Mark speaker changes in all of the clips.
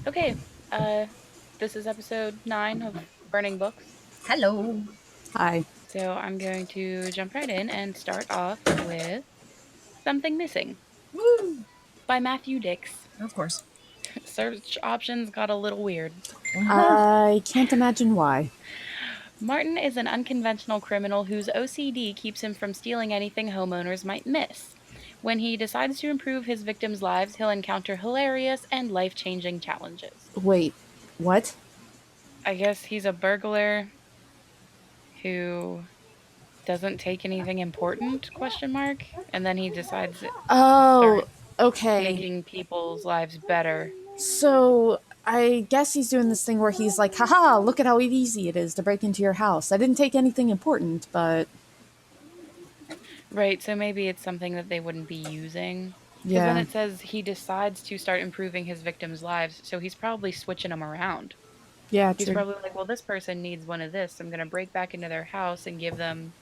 Speaker 1: Okay, uh, this is episode 9 of Burning Books.
Speaker 2: Hello.
Speaker 3: Hi.
Speaker 1: So I'm going to jump right in and start off with Something Missing
Speaker 2: Woo!
Speaker 1: by Matthew Dix.
Speaker 2: Of course.
Speaker 1: Search options got a little weird.
Speaker 3: I can't imagine why.
Speaker 1: Martin is an unconventional criminal whose OCD keeps him from stealing anything homeowners might miss. When he decides to improve his victims' lives, he'll encounter hilarious and life-changing challenges.
Speaker 3: Wait, what?
Speaker 1: I guess he's a burglar who doesn't take anything important, question mark, and then he decides to
Speaker 3: Oh,
Speaker 1: start
Speaker 3: okay.
Speaker 1: making people's lives better.
Speaker 3: So I guess he's doing this thing where he's like, haha, look at how easy it is to break into your house. I didn't take anything important, but
Speaker 1: Right, so maybe it's something that they wouldn't be using, because then
Speaker 3: yeah.
Speaker 1: it says he decides to start improving his victims' lives, so he's probably switching them around.
Speaker 3: Yeah,
Speaker 1: He's
Speaker 3: true.
Speaker 1: probably like, well, this person needs one of this, I'm going to break back into their house and give them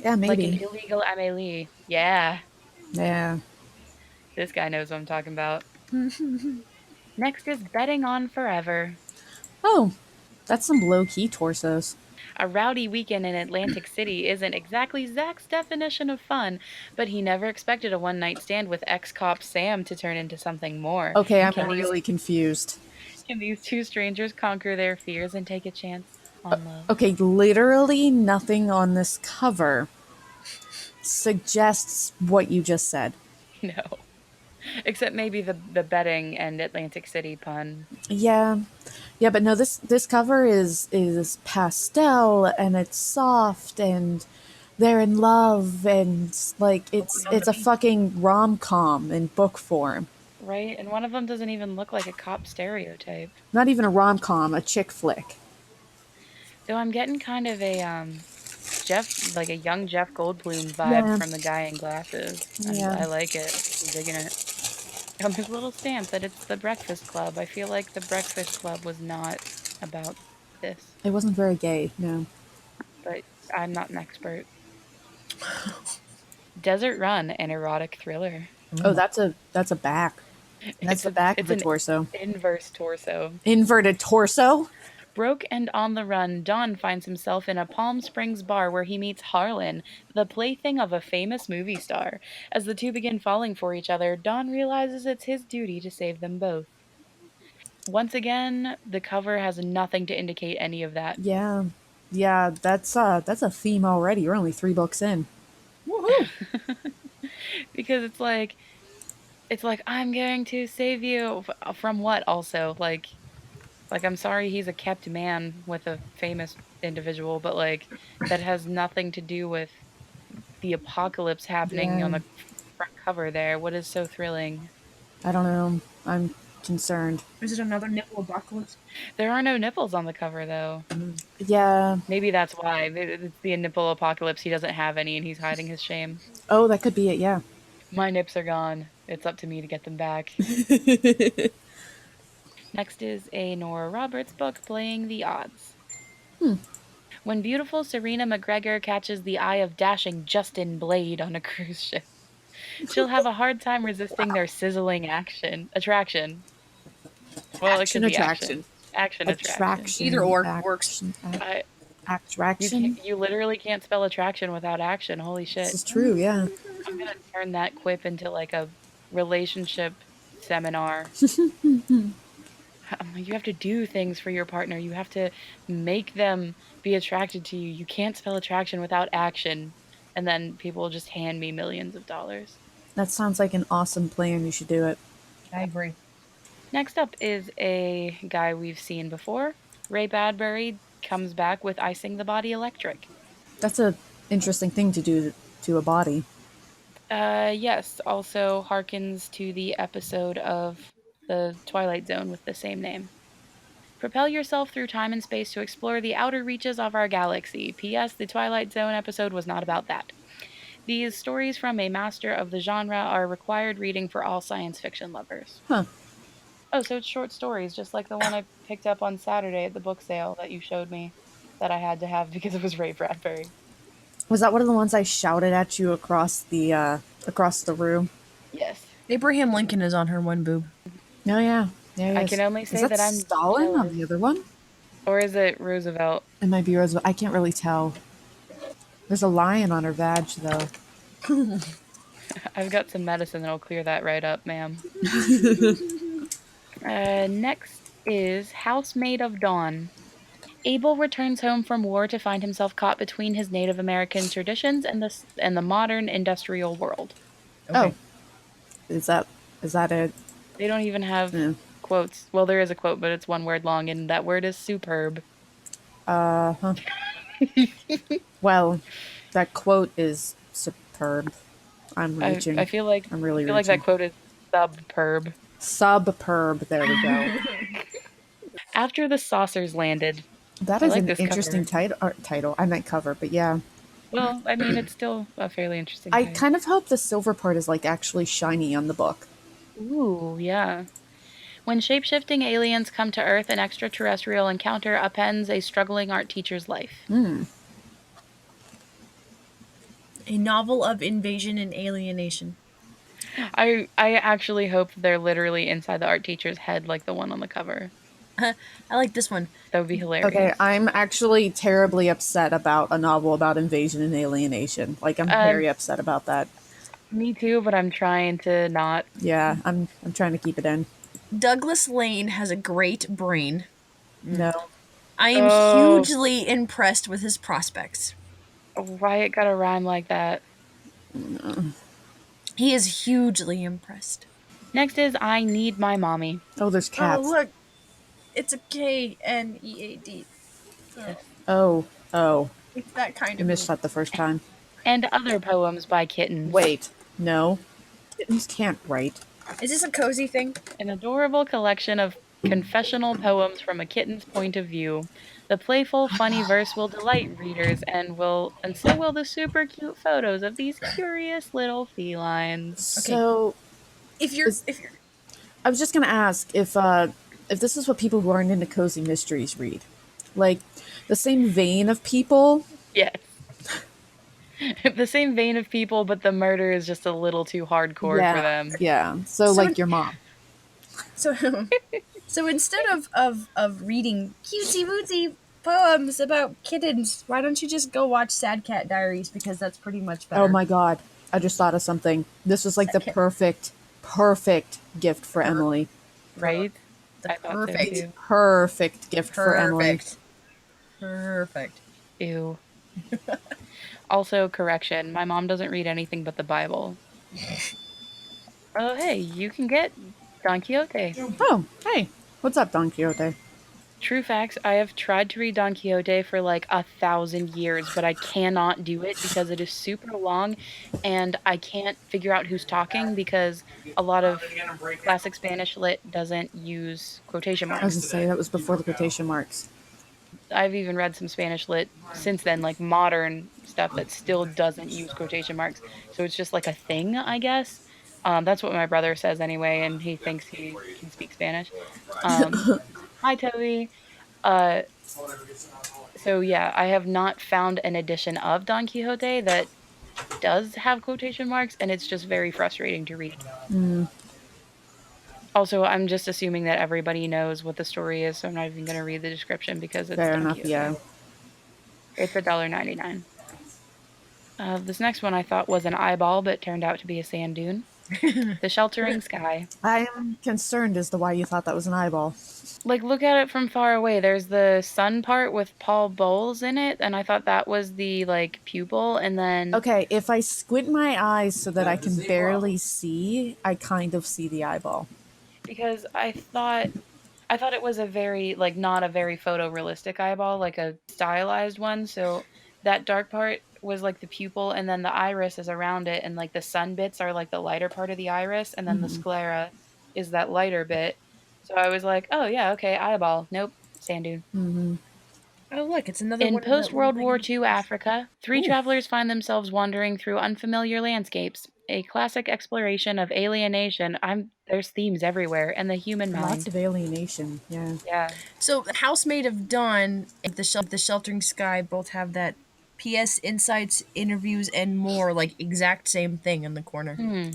Speaker 3: Yeah,
Speaker 1: like an
Speaker 3: maybe.
Speaker 1: illegal MLE. Yeah,
Speaker 3: Yeah.
Speaker 1: this guy knows what I'm talking about. Next is Betting on Forever.
Speaker 3: Oh, that's some low-key torsos.
Speaker 1: A rowdy weekend in Atlantic City isn't exactly Zach's definition of fun, but he never expected a one-night stand with ex-cop Sam to turn into something more.
Speaker 3: Okay, I'm
Speaker 1: Can these
Speaker 3: really confused.
Speaker 1: can these two strangers conquer their fears and take a chance on love?
Speaker 3: Okay, literally nothing on this cover suggests what you just said.
Speaker 1: No. Except maybe the betting and Atlantic City pun.
Speaker 3: Yeah. Yeah, but no, this cover is pastel and it's soft and they're in love and like it's a fucking rom-com in book form.
Speaker 1: Right? And one of them doesn't even look like a cop stereotype.
Speaker 3: Not even a rom-com, a chick flick.
Speaker 1: Though I'm getting kind of a like a young Jeff Goldblum vibe
Speaker 3: Yeah.
Speaker 1: from the guy in glasses.
Speaker 3: Yeah.
Speaker 1: I like it. I'm digging it. His little stamp that it's the Breakfast Club. I feel like the Breakfast Club was not about this,
Speaker 3: It wasn't very gay, no.
Speaker 1: but I'm not an expert. Desert Run, an erotic thriller.
Speaker 3: Oh, that's a back. That's the back of
Speaker 1: It's
Speaker 3: the
Speaker 1: an
Speaker 3: torso.
Speaker 1: inverse torso.
Speaker 3: Inverted torso?
Speaker 1: Broke and on the run, Don finds himself in a Palm Springs bar where he meets Harlan, the plaything of a famous movie star. As the two begin falling for each other, Don realizes it's his duty to save them both. Once again, the cover has nothing to indicate any of that.
Speaker 3: Yeah. Yeah, that's a theme already. You're only 3 books in.
Speaker 2: Woohoo!
Speaker 1: Because it's like I'm going to save you from what also? Like I'm sorry he's a kept man with a famous individual, but like that has nothing to do with the apocalypse happening on
Speaker 3: Yeah.
Speaker 1: the front cover there. What is so thrilling?
Speaker 3: I don't know. I'm concerned.
Speaker 2: Is it another nipple apocalypse?
Speaker 1: There are no nipples on the cover though.
Speaker 3: Yeah.
Speaker 1: Maybe that's why. It's the nipple apocalypse. He doesn't have any and he's hiding his shame.
Speaker 3: Oh, that could be it, yeah.
Speaker 1: My nips are gone. It's up to me to get them back. Next is a Nora Roberts book, Playing the Odds. When beautiful Serena McGregor catches the eye of dashing Justin Blade on a cruise ship, she'll have a hard time resisting their sizzling attraction. Well, it could be action. Action attraction.
Speaker 2: Either or works.
Speaker 1: I,
Speaker 3: Attraction?
Speaker 1: you literally can't spell attraction without action. Holy shit.
Speaker 3: This is true, yeah.
Speaker 1: I'm gonna turn that quip into like a relationship seminar. You have to do things for your partner. You have to make them be attracted to you. You can't spell attraction without action. And then people will just hand me millions of dollars.
Speaker 3: That sounds like an awesome plan. You should do it.
Speaker 2: I agree.
Speaker 1: Next up is a guy we've seen before. Ray Bradbury comes back with Icing the Body Electric.
Speaker 3: That's a interesting thing to do to a body.
Speaker 1: Yes, also harkens to the episode of the Twilight Zone with the same name. Propel yourself through time and space to explore the outer reaches of our galaxy. P.S. The Twilight Zone episode was not about that. These stories from a master of the genre are required reading for all science fiction lovers.
Speaker 3: Huh.
Speaker 1: Oh, so it's short stories, just like the one I picked up on Saturday at the book sale that you showed me that I had to have because it was Ray Bradbury.
Speaker 3: Was that one of the ones I shouted at you across the room?
Speaker 1: Yes.
Speaker 2: Abraham Lincoln is on her one boob.
Speaker 3: Oh, yeah. There
Speaker 1: I
Speaker 3: it
Speaker 1: can
Speaker 3: is.
Speaker 1: only
Speaker 3: Is
Speaker 1: say
Speaker 3: that
Speaker 1: that I'm
Speaker 3: Stalin on
Speaker 1: jealous.
Speaker 3: the other one?
Speaker 1: Or is it Roosevelt?
Speaker 3: It might be Roosevelt. I can't really tell. There's a lion on her vag, though.
Speaker 1: I've got some medicine that'll clear that right up, ma'am. Next is Housemaid of Dawn. Abel returns home from war to find himself caught between his Native American traditions and the modern industrial world.
Speaker 2: Okay.
Speaker 3: Oh, is that it?
Speaker 1: They don't even have
Speaker 3: Yeah.
Speaker 1: quotes. Well, there is a quote, but it's one word long, and that word is superb.
Speaker 3: Huh. Well, that quote is superb. I'm
Speaker 1: I
Speaker 3: reaching.
Speaker 1: I feel like
Speaker 3: I'm
Speaker 1: I
Speaker 3: really
Speaker 1: feel like that
Speaker 3: reaching.
Speaker 1: quote is subperb.
Speaker 3: Subperb. There we go.
Speaker 1: After the saucers landed,
Speaker 3: That
Speaker 1: I
Speaker 3: is
Speaker 1: like
Speaker 3: an
Speaker 1: this
Speaker 3: interesting
Speaker 1: cover.
Speaker 3: title. I meant cover, but yeah.
Speaker 1: Well, I mean, it's still a fairly interesting
Speaker 3: I
Speaker 1: title.
Speaker 3: kind of hope the silver part is like actually shiny on the book.
Speaker 1: Ooh, yeah. When shape-shifting aliens come to Earth, an extraterrestrial encounter upends a struggling art teacher's life.
Speaker 2: A novel of invasion and alienation.
Speaker 1: I actually hope they're literally inside the art teacher's head like the one on the cover.
Speaker 2: I like this one.
Speaker 1: That would be
Speaker 3: Okay,
Speaker 1: hilarious.
Speaker 3: I'm actually terribly upset about a novel about invasion and alienation. Like, I'm
Speaker 1: Um,
Speaker 3: very upset about that.
Speaker 1: Me too, but I'm trying to not.
Speaker 3: Yeah, I'm trying to keep it in.
Speaker 2: Douglas Lane has a great brain.
Speaker 3: No.
Speaker 2: I am
Speaker 1: Oh,
Speaker 2: hugely impressed with his prospects.
Speaker 1: why it gotta rhyme like that?
Speaker 2: He is hugely impressed.
Speaker 1: Next is I Need My Mommy.
Speaker 3: Oh, there's
Speaker 2: Oh,
Speaker 3: cats.
Speaker 2: look. It's a Knead. Oh,
Speaker 1: Yes.
Speaker 3: Oh.
Speaker 2: it's that kind
Speaker 3: You
Speaker 2: of
Speaker 3: missed
Speaker 2: movie.
Speaker 3: that the first time.
Speaker 1: And other poems by kittens.
Speaker 3: Wait. No. Kittens can't write.
Speaker 2: Is this a cozy thing?
Speaker 1: An adorable collection of confessional poems from a kitten's point of view. The playful, funny verse will delight readers and so will the super cute photos of these curious little felines.
Speaker 2: Okay.
Speaker 3: So,
Speaker 2: If you're
Speaker 3: is,
Speaker 2: if you're
Speaker 3: I was just gonna ask if this is what people who aren't into cozy mysteries read. Like, the same vein of people.
Speaker 1: Yes. The same vein of people, but the murder is just a little too hardcore for
Speaker 3: Yeah.
Speaker 1: them.
Speaker 3: Yeah. So,
Speaker 2: so
Speaker 3: like your mom.
Speaker 2: so so instead of reading cutesy wootsy poems about kittens, why don't you just go watch Sad Cat Diaries, because that's pretty much
Speaker 3: Oh
Speaker 2: better.
Speaker 3: my god. I just thought of something. This was like the
Speaker 2: Sad Cat,
Speaker 3: perfect gift for
Speaker 2: per,
Speaker 3: Emily.
Speaker 2: per,
Speaker 1: Right?
Speaker 2: the
Speaker 1: I thought so
Speaker 2: perfect,
Speaker 1: too.
Speaker 3: Perfect gift for Emily.
Speaker 2: perfect.
Speaker 1: Ew. Also, correction, my mom doesn't read anything but the Bible. Oh, hey, you can get Don Quixote.
Speaker 3: Oh, hey. What's up, Don Quixote?
Speaker 1: True facts, I have tried to read Don Quixote for like 1,000 years, but I cannot do it because it is super long and I can't figure out who's talking because a lot of classic Spanish lit doesn't use quotation
Speaker 3: I was gonna
Speaker 1: marks.
Speaker 3: say that was before the quotation marks.
Speaker 1: I've even read some Spanish lit since then, like modern stuff that still doesn't use quotation marks. So it's just like a thing, I guess. That's what my brother says anyway, and he thinks he can speak Spanish. Um, Hi, Toby. Uh, so yeah, I have not found an edition of Don Quixote that does have quotation marks, and it's just very frustrating to read. Also, I'm just assuming that everybody knows what the story is, so I'm not even going to read the description because it's
Speaker 3: Fair
Speaker 1: Don
Speaker 3: enough, yeah.
Speaker 1: Quixote. It's $1.99. This next one I thought was an eyeball, but turned out to be a sand dune. The Sheltering Sky.
Speaker 3: I am concerned as to why you thought that was an eyeball.
Speaker 1: Like, look at it from far away. There's the sun part with Paul Bowles in it, and I thought that was the, like, pupil, and then
Speaker 3: Okay, if I squint my eyes so that I can barely see, I kind of see the eyeball.
Speaker 1: because I thought it was a very like, not a very photorealistic eyeball, like a stylized one, so that dark part was, like, the pupil, and then the iris is around it, and, like, the sun bits are, like, the lighter part of the iris, and then the sclera is that lighter bit. So I was like, "Oh, yeah, okay, eyeball. Nope, sand dune."
Speaker 2: Oh look, it's another
Speaker 1: In
Speaker 2: one of that little
Speaker 1: post-World War
Speaker 2: thing.
Speaker 1: II Africa, three
Speaker 3: Ooh,
Speaker 1: travelers find themselves wandering through unfamiliar landscapes, a classic exploration of alienation. There's themes everywhere, and the human
Speaker 3: lots
Speaker 1: mind.
Speaker 3: of alienation, yeah.
Speaker 1: Yeah.
Speaker 2: So Housemaid of Dawn and the Sheltering Sky both have that PS insights, interviews, and more, like exact same thing in the corner.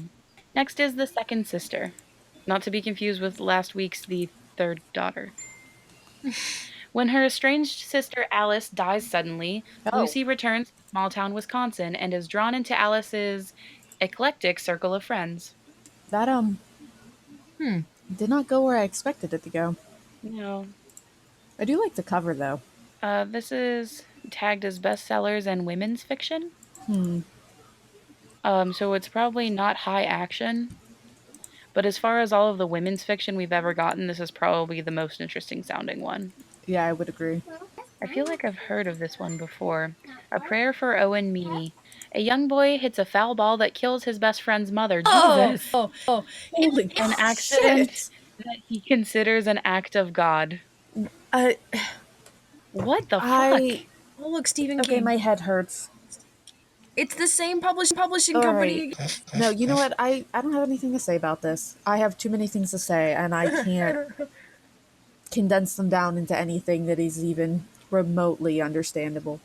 Speaker 1: Next is The Second Sister. Not to be confused with last week's The Third Daughter. When her estranged sister Alice dies suddenly,
Speaker 3: Oh.
Speaker 1: Lucy returns to small town Wisconsin and is drawn into Alice's eclectic circle of friends.
Speaker 3: That did not go where I expected it to go.
Speaker 1: No.
Speaker 3: I do like the cover though.
Speaker 1: This is tagged as bestsellers and women's fiction.
Speaker 3: Hmm.
Speaker 1: So it's probably not high action. But as far as all of the women's fiction we've ever gotten, this is probably the most interesting sounding one.
Speaker 3: Yeah, I would agree.
Speaker 1: I feel like I've heard of this one before. A Prayer for Owen Meany. A young boy hits a foul ball that kills his best friend's mother. Jesus!
Speaker 2: Holy
Speaker 1: An accident
Speaker 3: shit.
Speaker 1: that he considers an act of God.
Speaker 3: I
Speaker 1: What the
Speaker 3: I
Speaker 1: fuck?
Speaker 2: Oh, look, Stephen
Speaker 3: okay,
Speaker 2: King.
Speaker 3: my head hurts.
Speaker 2: It's the same publishing
Speaker 3: All
Speaker 2: company.
Speaker 3: right. No, you know what? I don't have anything to say about this. I have too many things to say, and I can't condense them down into anything that is even remotely understandable.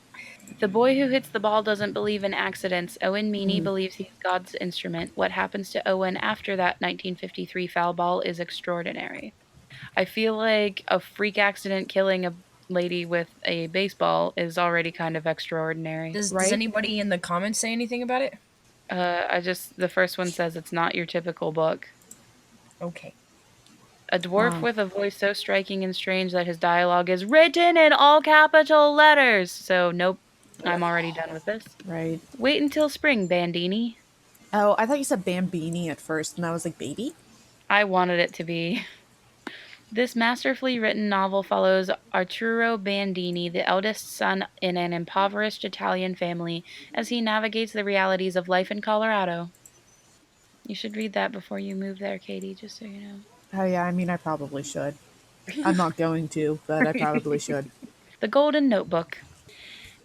Speaker 1: The boy who hits the ball doesn't believe in accidents. Owen Meany believes he's God's instrument. What happens to Owen after that 1953 foul ball is extraordinary. I feel like a freak accident killing a lady with a baseball is already kind of extraordinary.
Speaker 2: Does
Speaker 3: Right?
Speaker 2: anybody in the comments say anything about it?
Speaker 1: The first one says it's not your typical book.
Speaker 2: Okay.
Speaker 1: A dwarf with a voice so striking and strange that his dialogue is written in all capital letters. So, nope, I'm already done with this.
Speaker 3: Right.
Speaker 1: Wait until spring, Bandini.
Speaker 3: Oh, I thought you said Bambini at first, and I was like, baby?
Speaker 1: I wanted it to be. This masterfully written novel follows Arturo Bandini, the eldest son in an impoverished Italian family, as he navigates the realities of life in Colorado. You should read that before you move there, Katie, just so you know.
Speaker 3: Oh yeah, I mean, I probably should. I'm not going to, but I probably should.
Speaker 1: The Golden Notebook.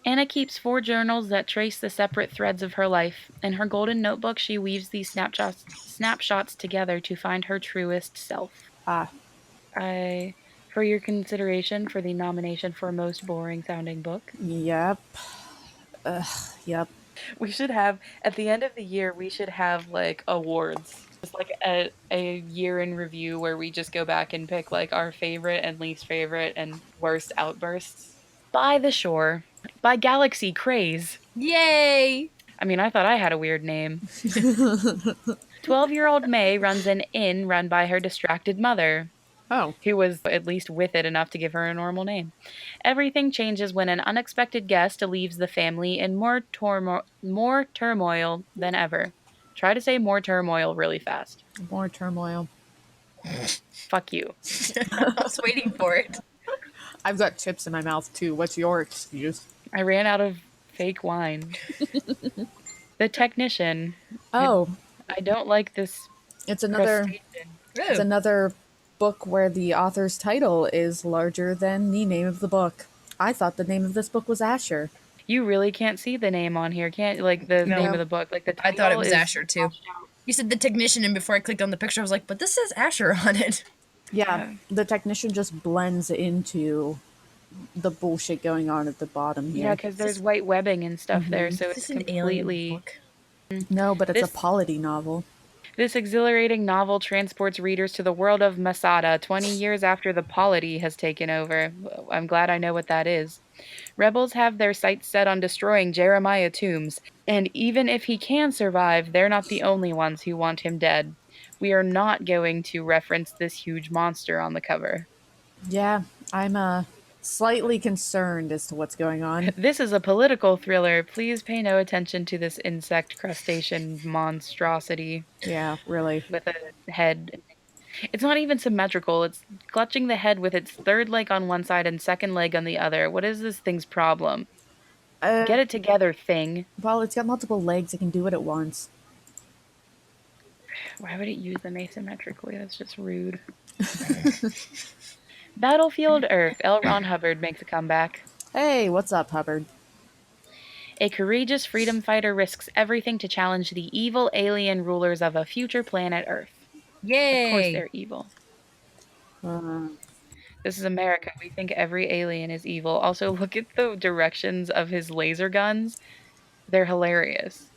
Speaker 1: Anna keeps 4 journals that trace the separate threads of her life. In her golden notebook, she weaves these snapshots together to find her truest self.
Speaker 3: Ah,
Speaker 1: For your consideration for the nomination for most boring sounding book.
Speaker 3: yep. Yep.
Speaker 1: We should have, at the end of the year, we should have like awards. Just like a year in review where we just go back and pick like our favorite and least favorite and worst outbursts. By the Shore by Galaxy Craze.
Speaker 2: Yay!
Speaker 1: I mean, I thought I had a weird name. 12-year-old May runs an inn run by her distracted mother,
Speaker 3: Oh.
Speaker 1: who was at least with it enough to give her a normal name. Everything changes when an unexpected guest leaves the family in more turmoil than ever. Try to say more turmoil really fast.
Speaker 3: More turmoil.
Speaker 1: Fuck you.
Speaker 2: I was waiting for it.
Speaker 3: I've got chips in my mouth too. What's your excuse?
Speaker 1: I ran out of fake wine. The Technician.
Speaker 3: Oh,
Speaker 1: I don't like this
Speaker 3: it's another
Speaker 1: crustacean.
Speaker 3: it's another book where the author's title is larger than the name of the book. I thought the name of this book was Asher.
Speaker 1: You really can't see the name on here, can't like the
Speaker 2: No.
Speaker 1: name of the book. Like the
Speaker 2: I thought it
Speaker 1: title
Speaker 2: was
Speaker 1: is
Speaker 2: Asher too.
Speaker 1: crossed out.
Speaker 2: You said The Technician, and before I clicked on the picture, I was like, but this says Asher on it.
Speaker 3: Yeah, the Technician just blends into the bullshit going on at the bottom here.
Speaker 1: Yeah, because there's white webbing and stuff there, so
Speaker 2: Is
Speaker 1: it's
Speaker 2: this an alien
Speaker 1: completely.
Speaker 2: book?
Speaker 3: No, but it's
Speaker 1: This-
Speaker 3: a polity novel.
Speaker 1: This exhilarating novel transports readers to the world of Masada 20 years after the polity has taken over. I'm glad I know what that is. Rebels have their sights set on destroying Jeremiah Toombs, and even if he can survive, they're not the only ones who want him dead. We are not going to reference this huge monster on the cover.
Speaker 3: Yeah, I'm slightly concerned as to what's going on.
Speaker 1: This is a political thriller. Please pay no attention to this insect crustacean monstrosity
Speaker 3: Yeah, really.
Speaker 1: with a head. It's not even symmetrical. It's clutching the head with its third leg on one side and second leg on the other. What is this thing's problem? Get it together, thing.
Speaker 3: Well, it's got multiple legs. It can do it at once.
Speaker 1: Why would it use them asymmetrically? That's just rude. Battlefield Earth. L. Ron Hubbard makes a comeback.
Speaker 3: Hey, what's up, Hubbard?
Speaker 1: A courageous freedom fighter risks everything to challenge the evil alien rulers of a future planet Earth.
Speaker 2: Yay!
Speaker 1: Of course they're evil. This is America. We think every alien is evil. Also, look at the directions of his laser guns. They're hilarious.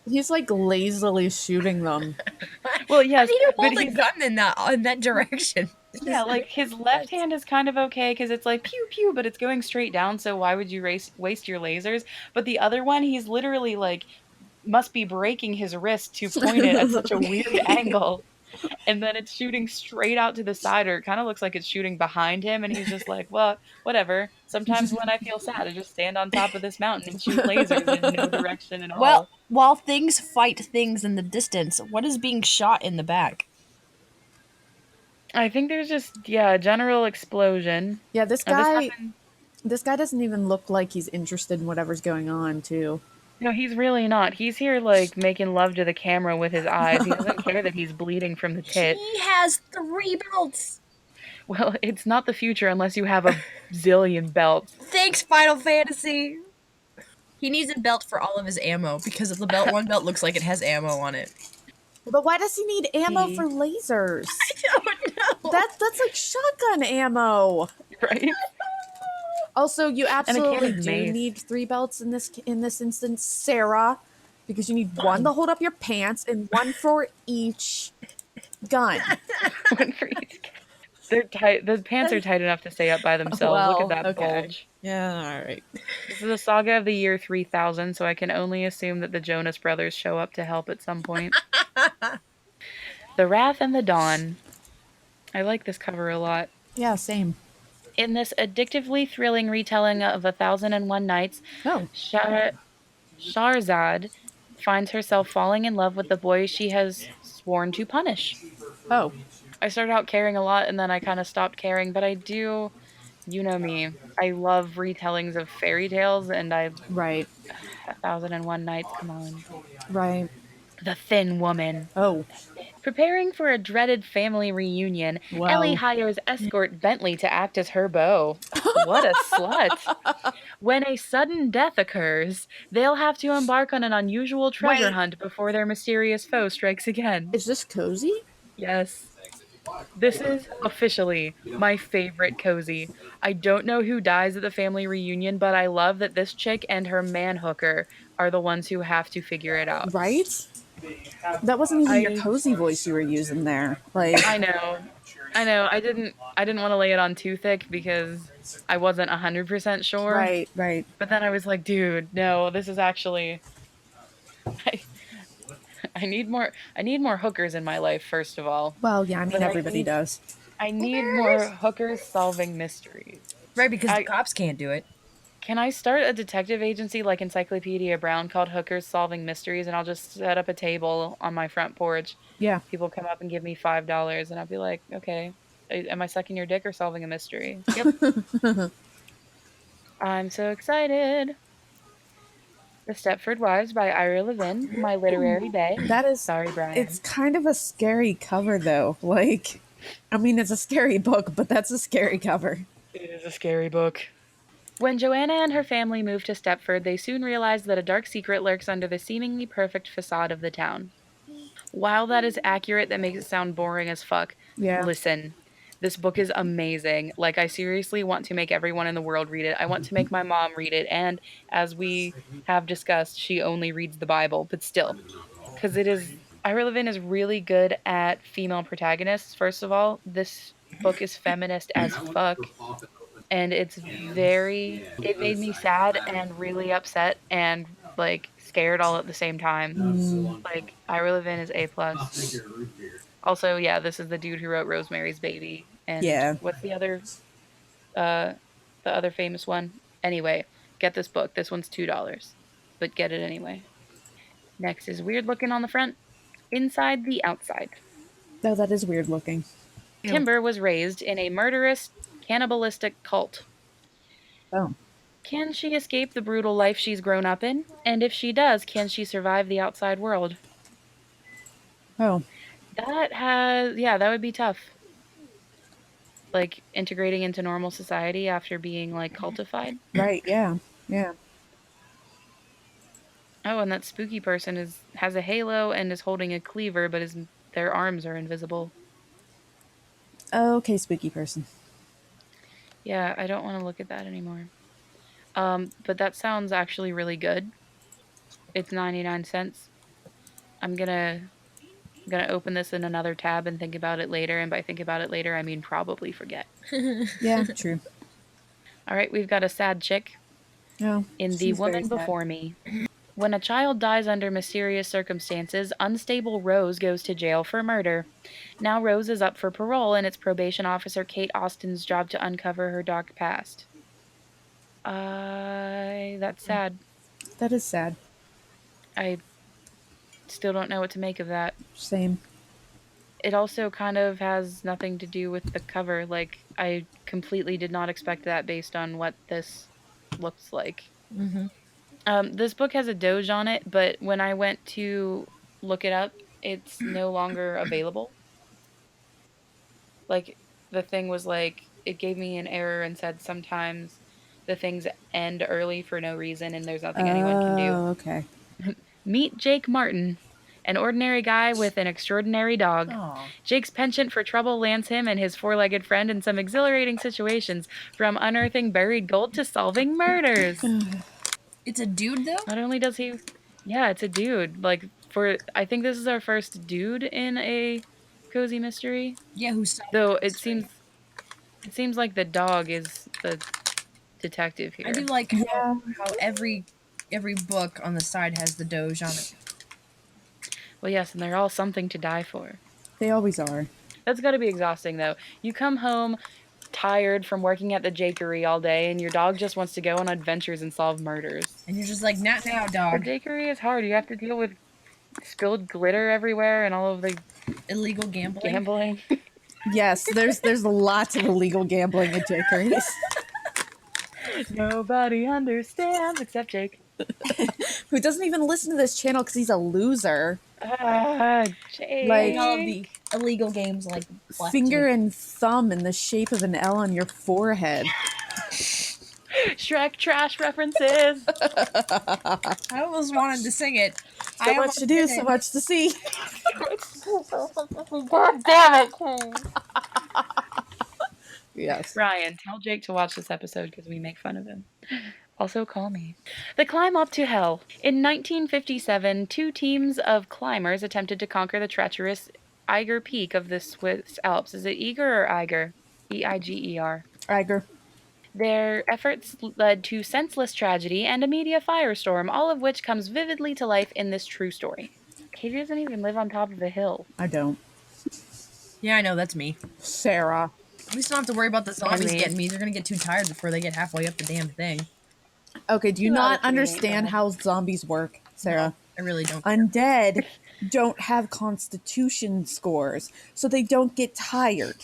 Speaker 3: He's like lazily shooting them.
Speaker 1: Well,
Speaker 2: How
Speaker 1: yes,
Speaker 2: do you
Speaker 1: but
Speaker 2: hold a gun in that direction?
Speaker 1: yeah, like his left hand is kind of okay because it's like pew pew, but it's going straight down. So why would you waste your lasers? But the other one, he's literally like must be breaking his wrist to point it at such a weird angle. And then it's shooting straight out to the side, or it kind of looks like it's shooting behind him. And he's just like, well, whatever. Sometimes when I feel sad, I just stand on top of this mountain and shoot lasers in no direction at
Speaker 2: Well,
Speaker 1: all.
Speaker 2: while things fight things in the distance, what is being shot in the back?
Speaker 1: I think there's just, yeah, a general explosion.
Speaker 3: Yeah, this
Speaker 1: Now, this
Speaker 3: guy
Speaker 1: happened.
Speaker 3: this guy doesn't even look like he's interested in whatever's going on, too.
Speaker 1: No, he's really not. He's here, like, making love to the camera with his eyes. He doesn't care that he's bleeding from the tit.
Speaker 2: He has 3 belts.
Speaker 1: Well, it's not the future unless you have a zillion belts.
Speaker 2: Thanks, Final Fantasy. He needs a belt for all of his ammo because one belt looks like it has ammo on it.
Speaker 3: But why does he need ammo
Speaker 1: He-
Speaker 3: for lasers?
Speaker 2: I don't know.
Speaker 3: That's like shotgun ammo.
Speaker 1: Right?
Speaker 3: Also, you absolutely
Speaker 1: of
Speaker 3: do
Speaker 1: mace.
Speaker 3: need 3 belts in this instance, Sarah, because you need one to hold up your pants and one for each gun.
Speaker 1: One for each. They're tight. The pants are tight enough to stay up by themselves. Look at that
Speaker 3: okay.
Speaker 1: bulge.
Speaker 3: Yeah, all right.
Speaker 1: This is a saga of the year 3000, so I can only assume that the Jonas Brothers show up to help at some point. The Wrath and the Dawn. I like this cover a lot.
Speaker 3: Yeah, same.
Speaker 1: In this addictively thrilling retelling of 1001 Nights,
Speaker 3: Oh,
Speaker 1: Shahrazad finds herself falling in love with the boy she has sworn to punish.
Speaker 3: oh,
Speaker 1: I started out caring a lot and then I kind of stopped caring, but I do, you know me, I love retellings of fairy tales, and
Speaker 3: right,
Speaker 1: 1001 Nights, come on.
Speaker 3: right.
Speaker 1: The Thin Woman.
Speaker 3: Oh,
Speaker 1: Preparing for a dreaded family reunion,
Speaker 3: wow.
Speaker 1: Ellie hires escort Bentley to act as her beau. What a slut. When a sudden death occurs, they'll have to embark on an unusual treasure
Speaker 3: Wait.
Speaker 1: hunt before their mysterious foe strikes again.
Speaker 3: Is this cozy?
Speaker 1: Yes. This is officially my favorite cozy. I don't know who dies at the family reunion, but I love that this chick and her man hooker are the ones who have to figure it out.
Speaker 3: Right? That wasn't even your cozy voice you were using there. Like,
Speaker 1: I know. I didn't want to lay it on too thick because I wasn't 100% sure.
Speaker 3: right.
Speaker 1: But then I was like, dude, no, this is actually I need more hookers in my life, first of all.
Speaker 3: Well, yeah, I mean,
Speaker 1: But
Speaker 3: everybody does.
Speaker 1: I need more hookers solving mysteries.
Speaker 2: Right, because the cops can't do it.
Speaker 1: Can I start a detective agency like Encyclopedia Brown called Hookers Solving Mysteries, and I'll just set up a table on my front porch?
Speaker 3: Yeah.
Speaker 1: People come up and give me $5, and I'll be like, okay, am I sucking your dick or solving a mystery? Yep. I'm so excited. The Stepford Wives by Ira Levin, my literary bae.
Speaker 3: That is...
Speaker 1: Sorry, Brian.
Speaker 3: It's kind of a scary cover, though. Like, I mean, it's a scary book, but that's a scary cover.
Speaker 1: It is a scary book. When Joanna and her family move to Stepford, they soon realize that a dark secret lurks under the seemingly perfect facade of the town. While that is accurate, that makes it sound boring as fuck.
Speaker 3: Yeah.
Speaker 1: Listen, this book is amazing. Like, I seriously want to make everyone in the world read it. I want to make my mom read it, and as we have discussed, she only reads the Bible, but still. Because Ira Levin is really good at female protagonists, first of all. This book is feminist as fuck. And it made me sad and really upset and, like, scared all at the same time. Like, Ira Levin is A+. Also, yeah, this is the dude who wrote Rosemary's Baby. And
Speaker 3: Yeah.
Speaker 1: what's the other famous one? Anyway, get this book. This one's $2, but get it anyway. Next is weird looking on the front. Inside the Outside.
Speaker 3: Oh, that is weird looking.
Speaker 1: Timber was raised in a murderous, cannibalistic cult.
Speaker 3: Oh.
Speaker 1: Can she escape the brutal life she's grown up in? And if she does, can she survive the outside world?
Speaker 3: Oh.
Speaker 1: That would be tough. Like, integrating into normal society after being, like, cultified.
Speaker 3: Right, yeah. Yeah.
Speaker 1: Oh, and that spooky person has a halo and is holding a cleaver, but their arms are invisible.
Speaker 3: Okay, spooky person.
Speaker 1: Yeah, I don't want to look at that anymore. But that sounds actually really good. It's 99 cents. I'm gonna I'm going to open this in another tab and think about it later. And by think about it later, I mean probably forget.
Speaker 3: Yeah, true.
Speaker 1: All right, we've got a sad chick
Speaker 3: No,
Speaker 1: in The
Speaker 3: she's very
Speaker 1: Woman
Speaker 3: sad.
Speaker 1: Before Me. When a child dies under mysterious circumstances, unstable Rose goes to jail for murder. Now Rose is up for parole, and it's probation officer Kate Austin's job to uncover her dark past. That's sad.
Speaker 3: That is sad.
Speaker 1: I still don't know what to make of that.
Speaker 3: Same.
Speaker 1: It also kind of has nothing to do with the cover. Like, I completely did not expect that based on what this looks like.
Speaker 2: Mm-hmm.
Speaker 1: This book has a Doge on it, but when I went to look it up, it's no longer available. Like, the thing was like, it gave me an error and said sometimes the things end early for no reason and there's nothing anyone can do.
Speaker 3: Oh, okay.
Speaker 1: Meet Jake Martin, an ordinary guy with an extraordinary dog.
Speaker 2: Aw.
Speaker 1: Jake's penchant for trouble lands him and his four-legged friend in some exhilarating situations, from unearthing buried gold to solving murders.
Speaker 2: It's a dude, though?
Speaker 1: Not only does he... Yeah, it's a dude. Like, I think this is our first dude in a cozy mystery.
Speaker 2: Yeah, who's solving
Speaker 1: Though
Speaker 2: the
Speaker 1: it
Speaker 2: mystery.
Speaker 1: seems like the dog is the detective here.
Speaker 2: I do like how every book on the side has the Doge on it.
Speaker 1: Well, yes, and they're all something to die for.
Speaker 3: They always are.
Speaker 1: That's got to be exhausting, though. You come home tired from working at the Jakery all day, and your dog just wants to go on adventures and solve murders.
Speaker 2: And you're just like, not now,
Speaker 1: The
Speaker 2: dog.
Speaker 1: Jakery is hard. You have to deal with spilled glitter everywhere and all of the
Speaker 2: Illegal gambling.
Speaker 1: gambling.
Speaker 3: Yes, there's lots of illegal gambling at Jakeries.
Speaker 1: Nobody understands except Jake.
Speaker 3: Who doesn't even listen to this channel because he's a loser.
Speaker 1: Jake.
Speaker 3: Like-
Speaker 2: All of the illegal games like blackjack.
Speaker 3: Finger and thumb in the shape of an L on your forehead.
Speaker 1: Shrek trash references.
Speaker 2: I almost wanted to sing it.
Speaker 3: So much to do, so much to see.
Speaker 1: God damn it.
Speaker 3: Yes.
Speaker 1: Ryan, tell Jake to watch this episode because we make fun of him. Also, call me. The Climb Up to Hell. In 1957, two teams of climbers attempted to conquer the treacherous Eiger Peak of the Swiss Alps. Is it Eger or Eiger? E-I-G-E-R.
Speaker 3: Eiger.
Speaker 1: Their efforts led to senseless tragedy and a media firestorm, all of which comes vividly to life in this true story. Katie doesn't even live on top of a hill.
Speaker 3: I don't.
Speaker 2: Yeah, I know, that's me.
Speaker 3: Sarah.
Speaker 2: At least don't have to worry about the zombies
Speaker 1: me.
Speaker 2: getting me. They're gonna get too tired before they get halfway up the damn thing.
Speaker 3: Okay, do you
Speaker 1: 2 out of
Speaker 3: not
Speaker 1: 3 ain't
Speaker 3: understand
Speaker 1: bad.
Speaker 3: how zombies work, Sarah?
Speaker 2: I really don't.
Speaker 3: Undead don't have constitution scores, so they don't get tired.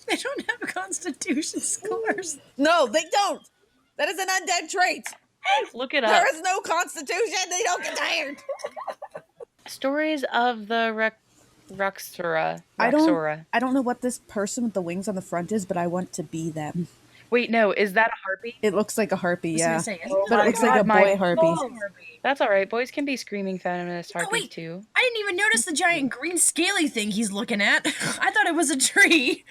Speaker 2: They don't have constitution scores.
Speaker 3: No, they don't. That is an undead trait.
Speaker 1: Look it up.
Speaker 3: There is no constitution. They don't get tired.
Speaker 1: Stories of the Ruxura.
Speaker 3: I
Speaker 1: Ruxura.
Speaker 3: don't know what this person with the wings on the front is, but I want to be them.
Speaker 1: Wait, no, is that a harpy?
Speaker 3: It looks like a harpy,
Speaker 2: I was
Speaker 3: yeah.
Speaker 2: gonna say, isn't
Speaker 3: But
Speaker 2: that
Speaker 3: it looks like a
Speaker 1: my
Speaker 3: boy harpy.
Speaker 1: That's all right. Boys can be screaming feminist harpies
Speaker 2: wait.
Speaker 1: too.
Speaker 2: I didn't even notice the giant green scaly thing he's looking at. I thought it was a tree.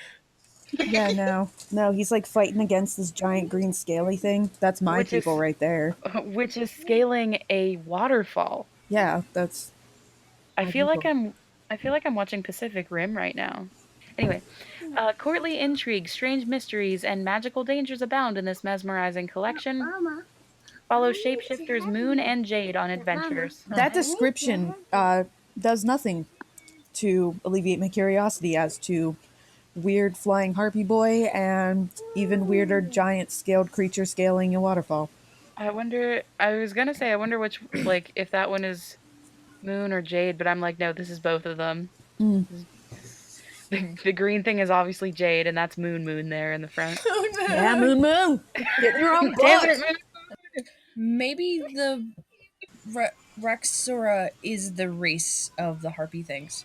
Speaker 3: Yeah, no, he's like fighting against this giant green scaly thing. That's my
Speaker 1: Which is-
Speaker 3: people right there.
Speaker 1: Which is scaling a waterfall.
Speaker 3: Yeah, that's
Speaker 1: I feel like I'm watching Pacific Rim right now. Anyway, courtly intrigue, strange mysteries, and magical dangers abound in this mesmerizing collection. Follow shapeshifters Moon and Jade on adventures.
Speaker 3: that description does nothing to alleviate my curiosity as to weird flying harpy boy and even weirder giant scaled creature scaling a waterfall.
Speaker 1: I wonder which, like, if that one is Moon or Jade, but I'm like, no, this is both of them.
Speaker 3: Mm.
Speaker 1: The green thing is obviously Jade, and that's Moon there in the front.
Speaker 2: Oh, no.
Speaker 3: Yeah, moon. Get your own
Speaker 1: Damn
Speaker 3: book.
Speaker 1: it, Moon.
Speaker 2: Maybe the Ruxura is the race of the harpy things.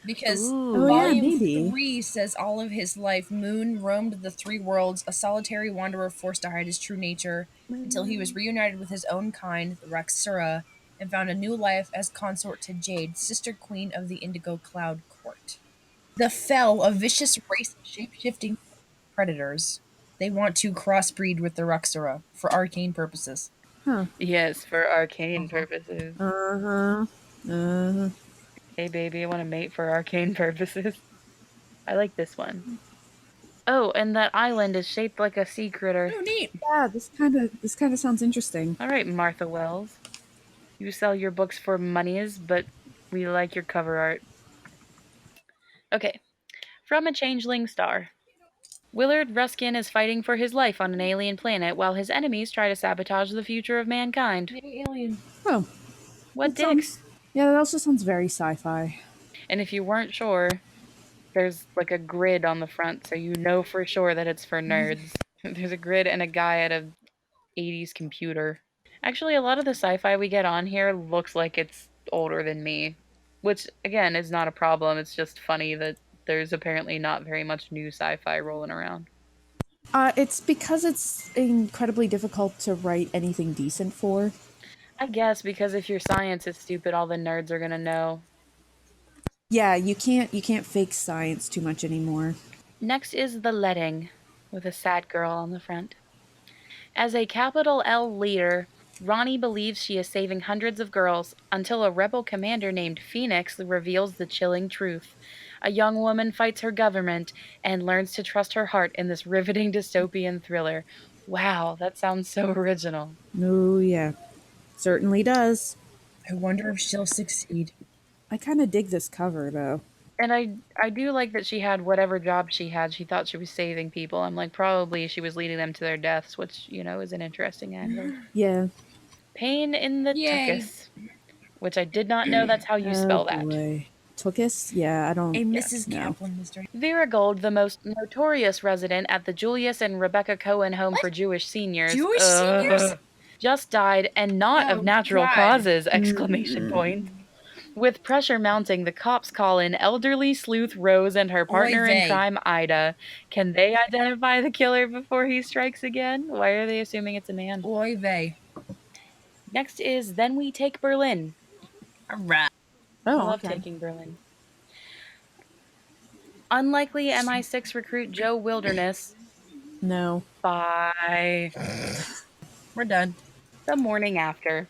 Speaker 2: Because
Speaker 1: Ooh.
Speaker 3: Oh, yeah,
Speaker 2: Volume
Speaker 3: maybe.
Speaker 2: 3 says all of his life, Moon roamed the three worlds, a solitary wanderer forced to hide his true nature, until he was reunited with his own kind, the Ruxura, and found a new life as consort to Jade, sister queen of the Indigo Cloud Court. The Fell, a vicious race of shape-shifting predators. They want to crossbreed with the Ruxura for arcane purposes.
Speaker 1: Yes, for arcane purposes. Hey, baby, I want to mate for arcane purposes. I like this one. Oh, and that island is shaped like a sea critter.
Speaker 2: Oh, neat.
Speaker 3: Yeah, this kind of sounds interesting.
Speaker 1: All right, Martha Wells. You sell your books for monies, but we like your cover art. Okay. From a changeling star. Willard Ruskin is fighting for his life on an alien planet while his enemies try to sabotage the future of mankind.
Speaker 2: Hey, alien.
Speaker 3: Oh,
Speaker 1: What
Speaker 3: that sounds.
Speaker 1: dicks?
Speaker 3: Yeah, that also sounds very sci-fi.
Speaker 1: And if you weren't sure, there's like a grid on the front, so you know for sure that it's for nerds. There's a grid and a guy at a 80s computer. Actually, a lot of the sci-fi we get on here looks like it's older than me, which again is not a problem. It's just funny that there's apparently not very much new sci-fi rolling around.
Speaker 3: It's because it's incredibly difficult to write anything decent for.
Speaker 1: I guess because if your science is stupid, all the nerds are gonna know.
Speaker 3: Yeah, you can't fake science too much anymore.
Speaker 1: Next is The Letting, with a sad girl on the front. As a capital L leader, Ronnie believes she is saving hundreds of girls until a rebel commander named Phoenix reveals the chilling truth. A young woman fights her government and learns to trust her heart in this riveting dystopian thriller. Wow, that sounds so original.
Speaker 3: Oh yeah, certainly does.
Speaker 2: I wonder if she'll succeed.
Speaker 3: I kind of dig this cover though.
Speaker 1: And I do like that she had whatever job she had, she thought she was saving people. I'm like, probably she was leading them to their deaths, which, is an interesting angle.
Speaker 3: Yeah.
Speaker 1: Pain in the
Speaker 2: Yay.
Speaker 1: tuchus, which I did not know that's how you spell that.
Speaker 3: Boy. Tookus? Yeah, I don't.
Speaker 2: A Mrs.
Speaker 3: no.
Speaker 2: Kaplan mystery.
Speaker 1: Vera Gold, the most notorious resident at the Julius and Rebecca Cohen Home for Jewish Seniors,
Speaker 2: Jewish seniors?
Speaker 1: just died, and not
Speaker 2: Oh,
Speaker 1: of natural
Speaker 2: God.
Speaker 1: causes! Exclamation point. With pressure mounting, the cops call in elderly sleuth Rose and her partner in
Speaker 2: vey.
Speaker 1: crime, Ida. Can they identify the killer before he strikes again? Why are they assuming it's a man?
Speaker 2: Oy vey.
Speaker 1: Next is Then We Take Berlin.
Speaker 2: Alright.
Speaker 3: Oh,
Speaker 1: I love
Speaker 3: okay.
Speaker 1: taking Berlin. Unlikely MI6 recruit Joe Wilderness.
Speaker 3: No.
Speaker 1: Bye.
Speaker 2: We're done.
Speaker 1: The morning after.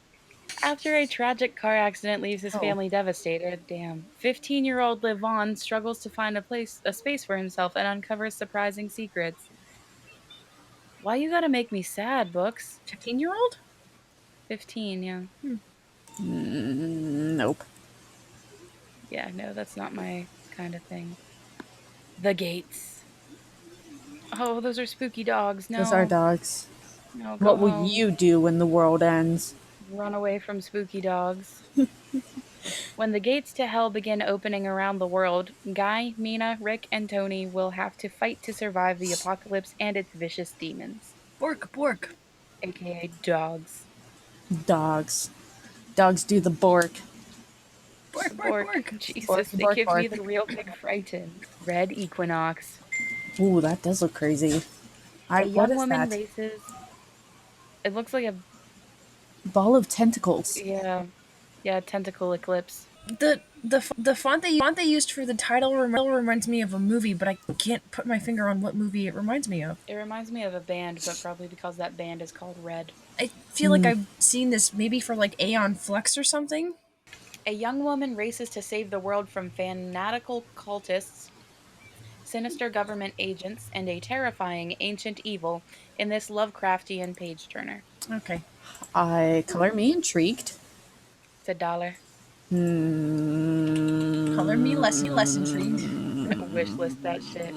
Speaker 1: After a tragic car accident leaves his
Speaker 3: Oh.
Speaker 1: family devastated, 15-year-old Levon struggles to find a space for himself and uncovers surprising secrets. Why you gotta make me sad, books?
Speaker 2: 15-year-old?
Speaker 1: 15, yeah.
Speaker 3: Nope.
Speaker 1: Yeah, no, that's not my kind of thing. The Gates. Oh, those are spooky dogs. No.
Speaker 3: Those are dogs.
Speaker 1: No, go
Speaker 3: What will
Speaker 1: home.
Speaker 3: you do when the world ends?
Speaker 1: Run away from spooky dogs. When the gates to hell begin opening around the world, Guy, Mina, Rick, and Tony will have to fight to survive the apocalypse and its vicious demons,
Speaker 2: Bork.
Speaker 1: aka dogs.
Speaker 3: Dogs. Dogs do the bork.
Speaker 2: Bork.
Speaker 1: Jesus,
Speaker 3: Bork,
Speaker 1: they
Speaker 3: bork,
Speaker 1: give me
Speaker 3: bork.
Speaker 1: the real big frighten. Red Equinox.
Speaker 3: Ooh, that does look crazy.
Speaker 1: A
Speaker 3: What
Speaker 1: young
Speaker 3: is
Speaker 1: woman
Speaker 3: that?
Speaker 1: races. It looks like a
Speaker 3: Ball of tentacles.
Speaker 1: Tentacle Eclipse.
Speaker 2: The font they used for the title reminds me of a movie, but I can't put my finger on what movie it reminds me of.
Speaker 1: It reminds me of a band, but probably because that band is called Red.
Speaker 2: I feel like I've seen this maybe for like Aeon Flux or something.
Speaker 1: A young woman races to save the world from fanatical cultists, sinister government agents, and a terrifying ancient evil in this Lovecraftian page-turner.
Speaker 2: Okay.
Speaker 3: Color me intrigued.
Speaker 1: It's $1.
Speaker 2: Color me less intrigued.
Speaker 1: Wishlist that shit.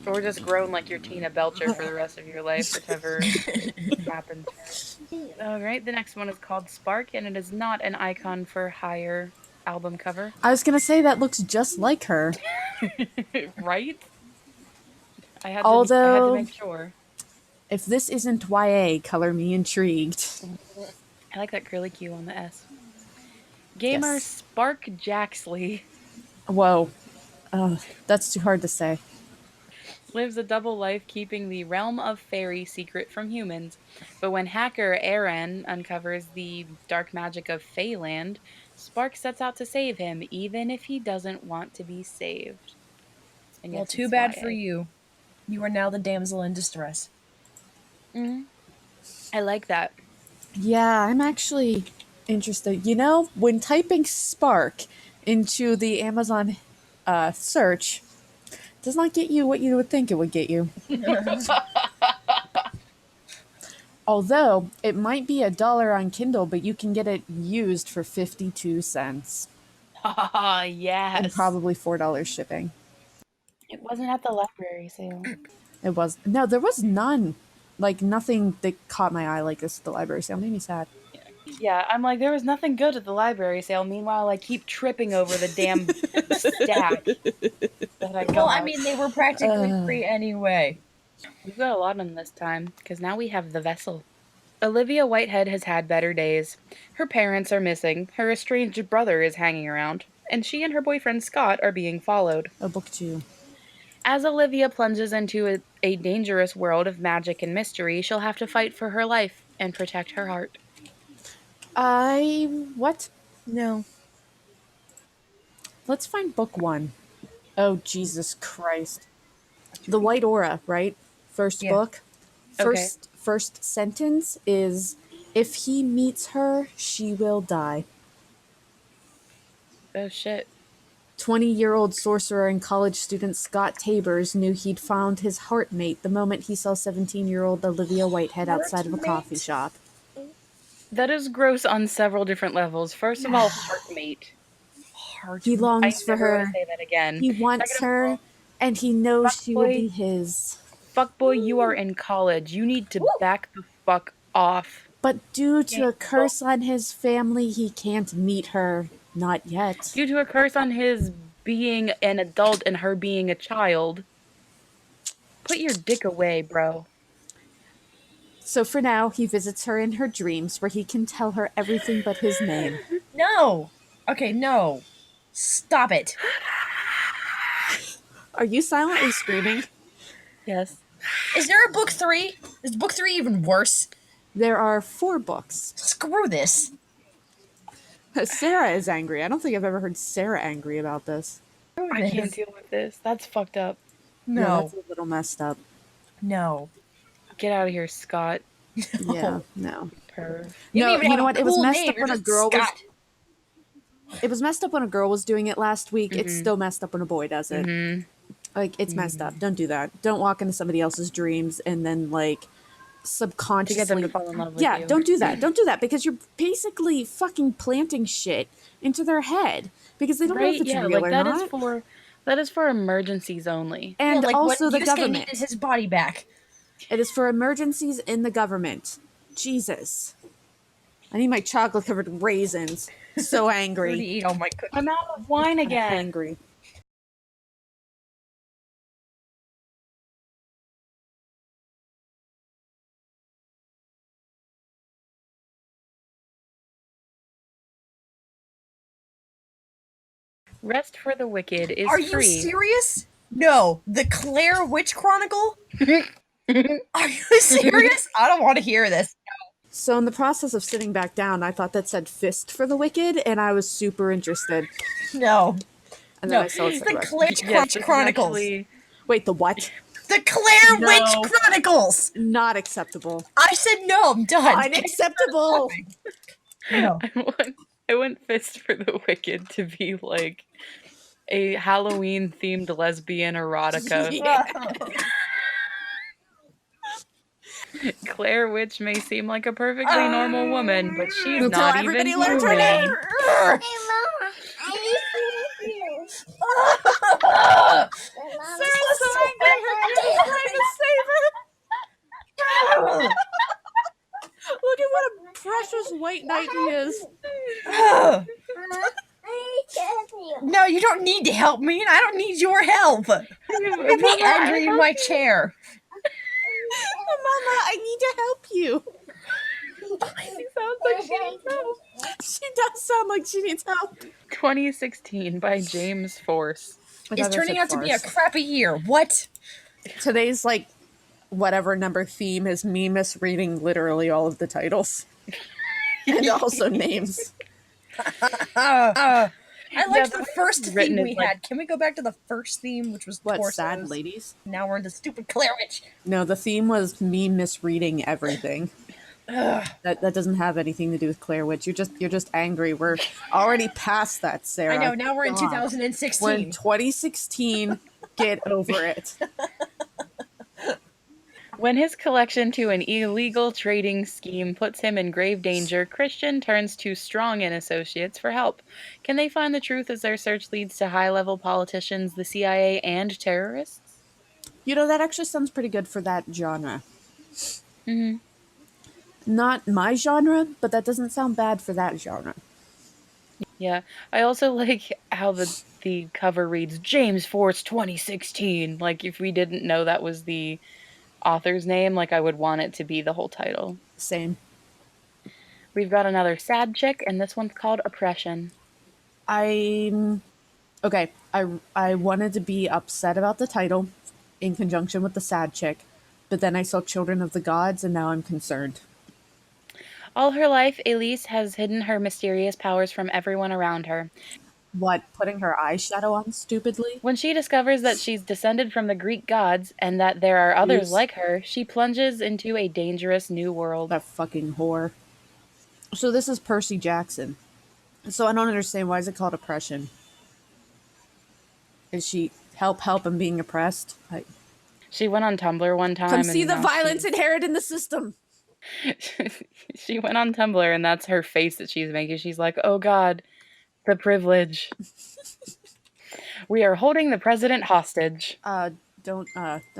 Speaker 1: Or just groan like you're Tina Belcher for the rest of your life, whichever happens. Alright, the next one is called Spark, and it is not an Icon for Hire album cover.
Speaker 3: I was gonna say that looks just like her.
Speaker 1: Right? I had
Speaker 3: Although-
Speaker 1: to make sure.
Speaker 3: If this isn't YA, color me intrigued.
Speaker 1: I like that curly Q on the S. Gamer
Speaker 3: Yes.
Speaker 1: Spark Jaxley
Speaker 3: Whoa. That's too hard to say.
Speaker 1: lives a double life keeping the realm of fairy secret from humans. But when hacker Aaron uncovers the dark magic of Feyland, Spark sets out to save him, even if he doesn't want to be saved. And
Speaker 2: Well,
Speaker 1: yes,
Speaker 2: too
Speaker 1: it's
Speaker 2: bad
Speaker 1: YA.
Speaker 2: for you. You are now the damsel in distress.
Speaker 1: I like that.
Speaker 3: Yeah, I'm actually Interesting. When typing Spark into the Amazon search, does not get you what you would think it would get you. Although it might be $1 on Kindle, but you can get it used for 52 cents
Speaker 1: Ah,
Speaker 3: and
Speaker 1: yes.
Speaker 3: probably $4 shipping.
Speaker 1: It wasn't at the library sale.
Speaker 3: There was none. Like nothing that caught my eye like this at the library sale. Made me sad.
Speaker 1: Yeah, I'm like, there was nothing good at the library sale. Meanwhile, I keep tripping over the damn stack that I got.
Speaker 2: Well, I mean, they were practically free anyway.
Speaker 1: We've got a lot on this time, because now we have the vessel. Olivia Whitehead has had better days. Her parents are missing, her estranged brother is hanging around, and she and her boyfriend Scott are being followed.
Speaker 3: Book 2.
Speaker 1: As Olivia plunges into a dangerous world of magic and mystery, she'll have to fight for her life and protect her heart.
Speaker 3: What?
Speaker 2: No.
Speaker 3: Let's find book 1. Oh, Jesus Christ. The White Aura, right? First book. First sentence is, if he meets her, she will die.
Speaker 1: Oh, shit.
Speaker 3: 20-year-old sorcerer and college student Scott Tabers knew he'd found his heartmate the moment he saw 17-year-old Olivia Whitehead outside of a coffee shop.
Speaker 1: That is gross on several different levels. First of all, heartmate.
Speaker 3: He longs for her.
Speaker 1: Say that again.
Speaker 3: He wants her, and he knows she will be his.
Speaker 1: Fuckboy, you are in college. You need to back the fuck off.
Speaker 3: But due to a curse on his family, he can't meet her. Not yet.
Speaker 1: Due to a curse on his being an adult and her being a child. Put your dick away, bro.
Speaker 3: So for now, he visits her in her dreams, where he can tell her everything but his name.
Speaker 2: No! Okay, no. Stop it.
Speaker 3: Are you silently screaming?
Speaker 1: Yes.
Speaker 2: Is there a book 3? Is book 3 even worse?
Speaker 3: There are 4 books.
Speaker 2: Screw this.
Speaker 3: Sarah is angry. I don't think I've ever heard Sarah angry about this.
Speaker 1: I can't deal with this. That's fucked up.
Speaker 2: No.
Speaker 3: Yeah, that's a little messed up.
Speaker 2: No.
Speaker 1: Get out of here, Scott.
Speaker 3: Yeah, no.
Speaker 1: Perv.
Speaker 3: No, you know what? It was messed up when a girl was...
Speaker 2: Scott.
Speaker 3: It was messed up when a girl was doing it last week. It's still messed up when a boy does it. Like, it's messed up. Don't do that. Don't walk into somebody else's dreams and then, like, subconsciously...
Speaker 1: To get them to fall in love with you.
Speaker 3: Yeah, don't do that. Don't do that, because you're basically fucking planting shit into their head. Because they don't know if it's real or not.
Speaker 1: That is for emergencies only.
Speaker 3: And
Speaker 2: like
Speaker 3: also
Speaker 2: when
Speaker 3: the government.
Speaker 2: needed his body back.
Speaker 3: It is for emergencies in the government. Jesus. I need my chocolate-covered raisins. So angry.
Speaker 2: Oh my goodness.
Speaker 1: I'm out of wine again.
Speaker 3: Angry.
Speaker 1: Rest for the Wicked is
Speaker 2: Are
Speaker 1: free.
Speaker 2: you serious? No. The Claire Wiche Chronicle? Are you serious? I don't want to hear this.
Speaker 3: So in the process of sitting back down, I thought that said Fist for the Wicked, and I was super interested.
Speaker 2: No.
Speaker 3: And then I saw it's
Speaker 2: the Claire Wiche Chronicles.
Speaker 3: Wait, the what?
Speaker 2: The Claire Wiche Chronicles!
Speaker 3: Not acceptable.
Speaker 2: I said no, I'm done.
Speaker 3: Unacceptable!
Speaker 2: No.
Speaker 1: I want Fist for the Wicked to be like a Halloween-themed lesbian erotica. Claire Wiche may seem like a perfectly normal woman, but she's not even
Speaker 3: everybody learns her
Speaker 1: human.
Speaker 3: name.
Speaker 2: Sarah's so angry. Her kid's trying to save her.
Speaker 3: Look at what a precious white knight he is.
Speaker 2: No, you don't need to help me, and I don't need your help. You're being angry in my chair.
Speaker 3: Mama, I need to help you.
Speaker 1: She sounds like she needs help.
Speaker 3: She does sound like she needs help.
Speaker 1: 2016 by James Force.
Speaker 2: It's turning out to be a crappy year. What?
Speaker 3: Today's, like, whatever number theme is me misreading literally all of the titles. And also names.
Speaker 2: I liked the first theme we had. Can we go back to the first theme, which was torsos?
Speaker 3: Sad ladies?
Speaker 2: Now we're into stupid Claire Wiche.
Speaker 3: No, the theme was me misreading everything. That doesn't have anything to do with Claire Wiche. You're just angry. We're already past that, Sarah.
Speaker 2: I know. Now we're in
Speaker 3: God.
Speaker 2: 2016.
Speaker 3: We're in 2016. Get over it.
Speaker 1: When his collection to an illegal trading scheme puts him in grave danger, Christian turns to Strong and Associates for help. Can they find the truth as their search leads to high-level politicians, the CIA, and terrorists?
Speaker 3: You know, that actually sounds pretty good for that genre.
Speaker 1: Hmm.
Speaker 3: Not my genre, but that doesn't sound bad for that genre.
Speaker 1: Yeah. I also like how the cover reads James Force 2016. Like if we didn't know that was the author's name, like I would want it to be the whole title.
Speaker 3: Same.
Speaker 1: We've got another sad chick, and this one's called Oppression.
Speaker 3: I'm okay. I wanted to be upset about the title in conjunction with the sad chick, but then I saw Children of the Gods and now I'm concerned.
Speaker 1: All her life, Elise has hidden her mysterious powers from everyone around her.
Speaker 3: What, putting her eyeshadow on stupidly?
Speaker 1: When she discovers that she's descended from the Greek gods and that there are others
Speaker 3: Use
Speaker 1: like her, she plunges into a dangerous new world.
Speaker 3: that fucking whore. So this is Percy Jackson. So I don't understand, why is it called Oppression? Is she help I'm being oppressed?
Speaker 1: She went on Tumblr one time.
Speaker 3: Come see the violence inherent in the system.
Speaker 1: She went on Tumblr, and that's her face that she's making. She's like, "Oh God, the privilege. We are holding the president hostage."
Speaker 3: Don't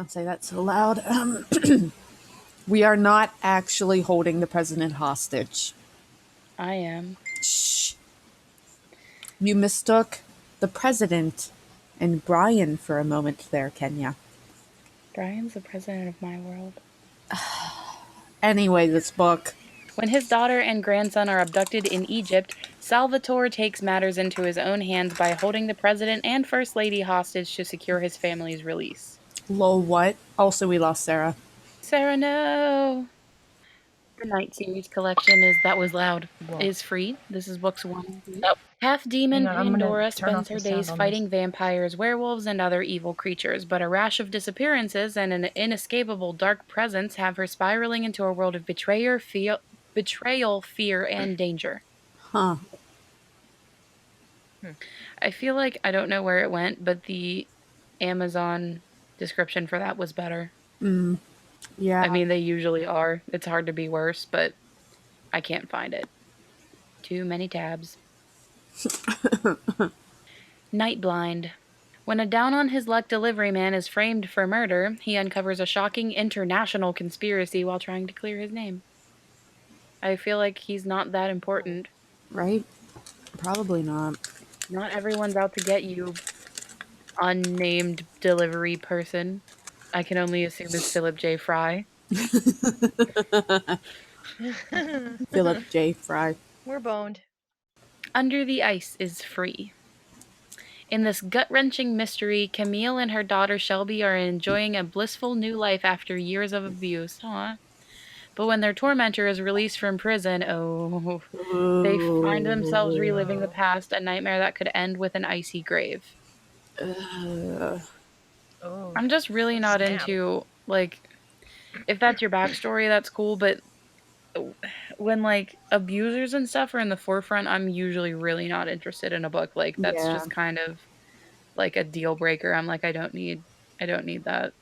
Speaker 3: say that so loud. We are not actually holding the president hostage.
Speaker 1: I am.
Speaker 3: Shh. You mistook the president and Brian for a moment there, Kenya.
Speaker 1: Brian's the president of my world.
Speaker 3: Anyway, this book.
Speaker 1: When his daughter and grandson are abducted in Egypt, Salvatore takes matters into his own hands by holding the president and first lady hostage to secure his family's release.
Speaker 3: Lol, what? Also, we lost Sarah.
Speaker 1: Sarah, no! The Night Series collection is free. This is books 1 and 2. Half demon
Speaker 2: Hang on, I'm gonna
Speaker 1: Pandora
Speaker 2: turn off
Speaker 1: spends her
Speaker 2: the sound
Speaker 1: days
Speaker 2: on
Speaker 1: fighting vampires, werewolves, and other evil creatures, but a rash of disappearances and an inescapable dark presence have her spiraling into a world of betrayal, fear, and danger.
Speaker 3: Huh.
Speaker 1: I feel like I don't know where it went, but the Amazon description for that was better.
Speaker 3: Yeah.
Speaker 1: I mean, they usually are. It's hard to be worse, but I can't find it. Too many tabs. Nightblind. When a down-on-his-luck delivery man is framed for murder, he uncovers a shocking international conspiracy while trying to clear his name. I feel like he's not that important.
Speaker 3: Right? Probably not.
Speaker 1: Not everyone's out to get you, unnamed delivery person. I can only assume it's Philip J. Fry.
Speaker 3: Philip J. Fry.
Speaker 2: We're boned.
Speaker 1: Under the Ice is free. In this gut-wrenching mystery, Camille and her daughter Shelby are enjoying a blissful new life after years of abuse. Aww. But when their tormentor is released from prison, they find themselves reliving the past, a nightmare that could end with an icy grave. I'm just really not into, like, if that's your backstory, that's cool, but when, like, abusers and stuff are in the forefront, I'm usually really not interested in a book. Like, that's just kind of, like, a deal breaker. I'm like, I don't need that.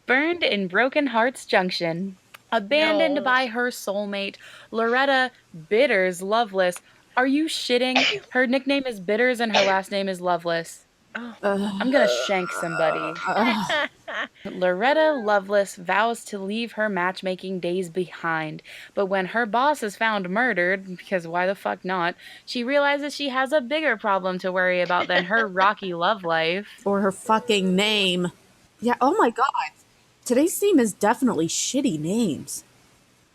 Speaker 1: Burned in Broken Hearts Junction. Abandoned by her soulmate, Loretta Bitters Loveless. Are you shitting? Her nickname is Bitters and her last name is Loveless. I'm gonna shank somebody. Loretta Loveless vows to leave her matchmaking days behind, but when her boss is found murdered, because why the fuck not, she realizes she has a bigger problem to worry about than her rocky love life.
Speaker 3: Or her fucking name. Yeah, oh my god. Today's theme is definitely shitty names.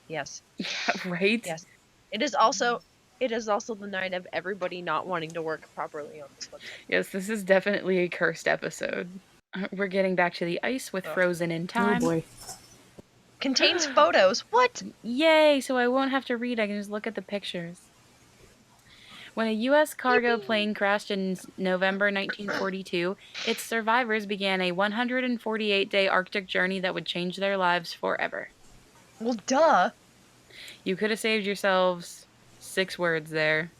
Speaker 2: Yes.
Speaker 1: Right?
Speaker 2: Yes. It is also the night of everybody not wanting to work properly on this website.
Speaker 1: Yes, this is definitely a cursed episode. We're getting back to the ice with Frozen in Time.
Speaker 3: Oh boy.
Speaker 2: Contains photos. What?
Speaker 1: Yay, so I won't have to read, I can just look at the pictures. When a U.S. cargo plane crashed in November 1942, its survivors began a 148-day Arctic journey that would change their lives forever.
Speaker 2: Well, duh.
Speaker 1: You could have saved yourselves 6 words there.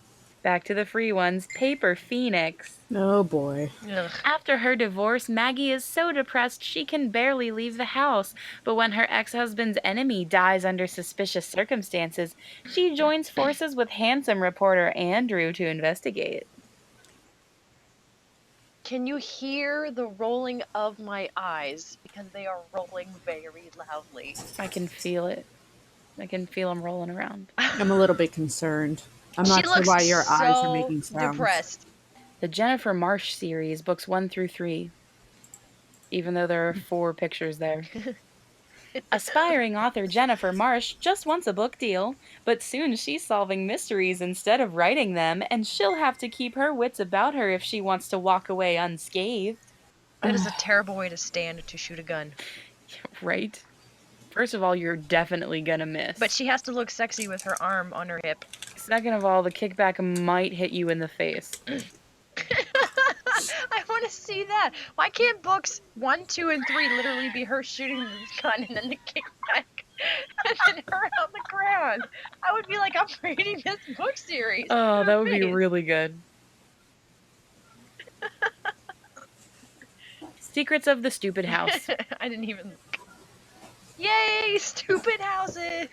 Speaker 1: Back to the free ones. Paper Phoenix.
Speaker 3: Oh boy.
Speaker 2: Ugh.
Speaker 1: After her divorce, Maggie is so depressed she can barely leave the house. But when her ex-husband's enemy dies under suspicious circumstances, she joins forces with handsome reporter Andrew to investigate.
Speaker 4: Can you hear the rolling of my eyes? Because they are rolling very loudly.
Speaker 1: I can feel it. I can feel them rolling around.
Speaker 3: I'm a little bit concerned. I'm
Speaker 4: She
Speaker 3: not sure
Speaker 4: looks
Speaker 3: why your eyes are
Speaker 4: so
Speaker 3: making sounds.
Speaker 4: depressed.
Speaker 1: The Jennifer Marsh series, books 1 through 3. Even though there are 4 pictures there. Aspiring author Jennifer Marsh just wants a book deal, but soon she's solving mysteries instead of writing them, and she'll have to keep her wits about her if she wants to walk away unscathed.
Speaker 2: That is a terrible way to stand to shoot a gun.
Speaker 1: Right? First of all, you're definitely gonna miss.
Speaker 2: But she has to look sexy with her arm on her hip.
Speaker 1: Second of all, the kickback might hit you in the face.
Speaker 2: I want to see that. Why can't books 1, 2, and 3 literally be her shooting this gun and then the kickback and then her on the ground? I would be like, I'm reading this book series.
Speaker 1: Oh, that would be
Speaker 2: Please.
Speaker 1: really good. Secrets of the Stupid House.
Speaker 2: I didn't even look. Yay, stupid houses!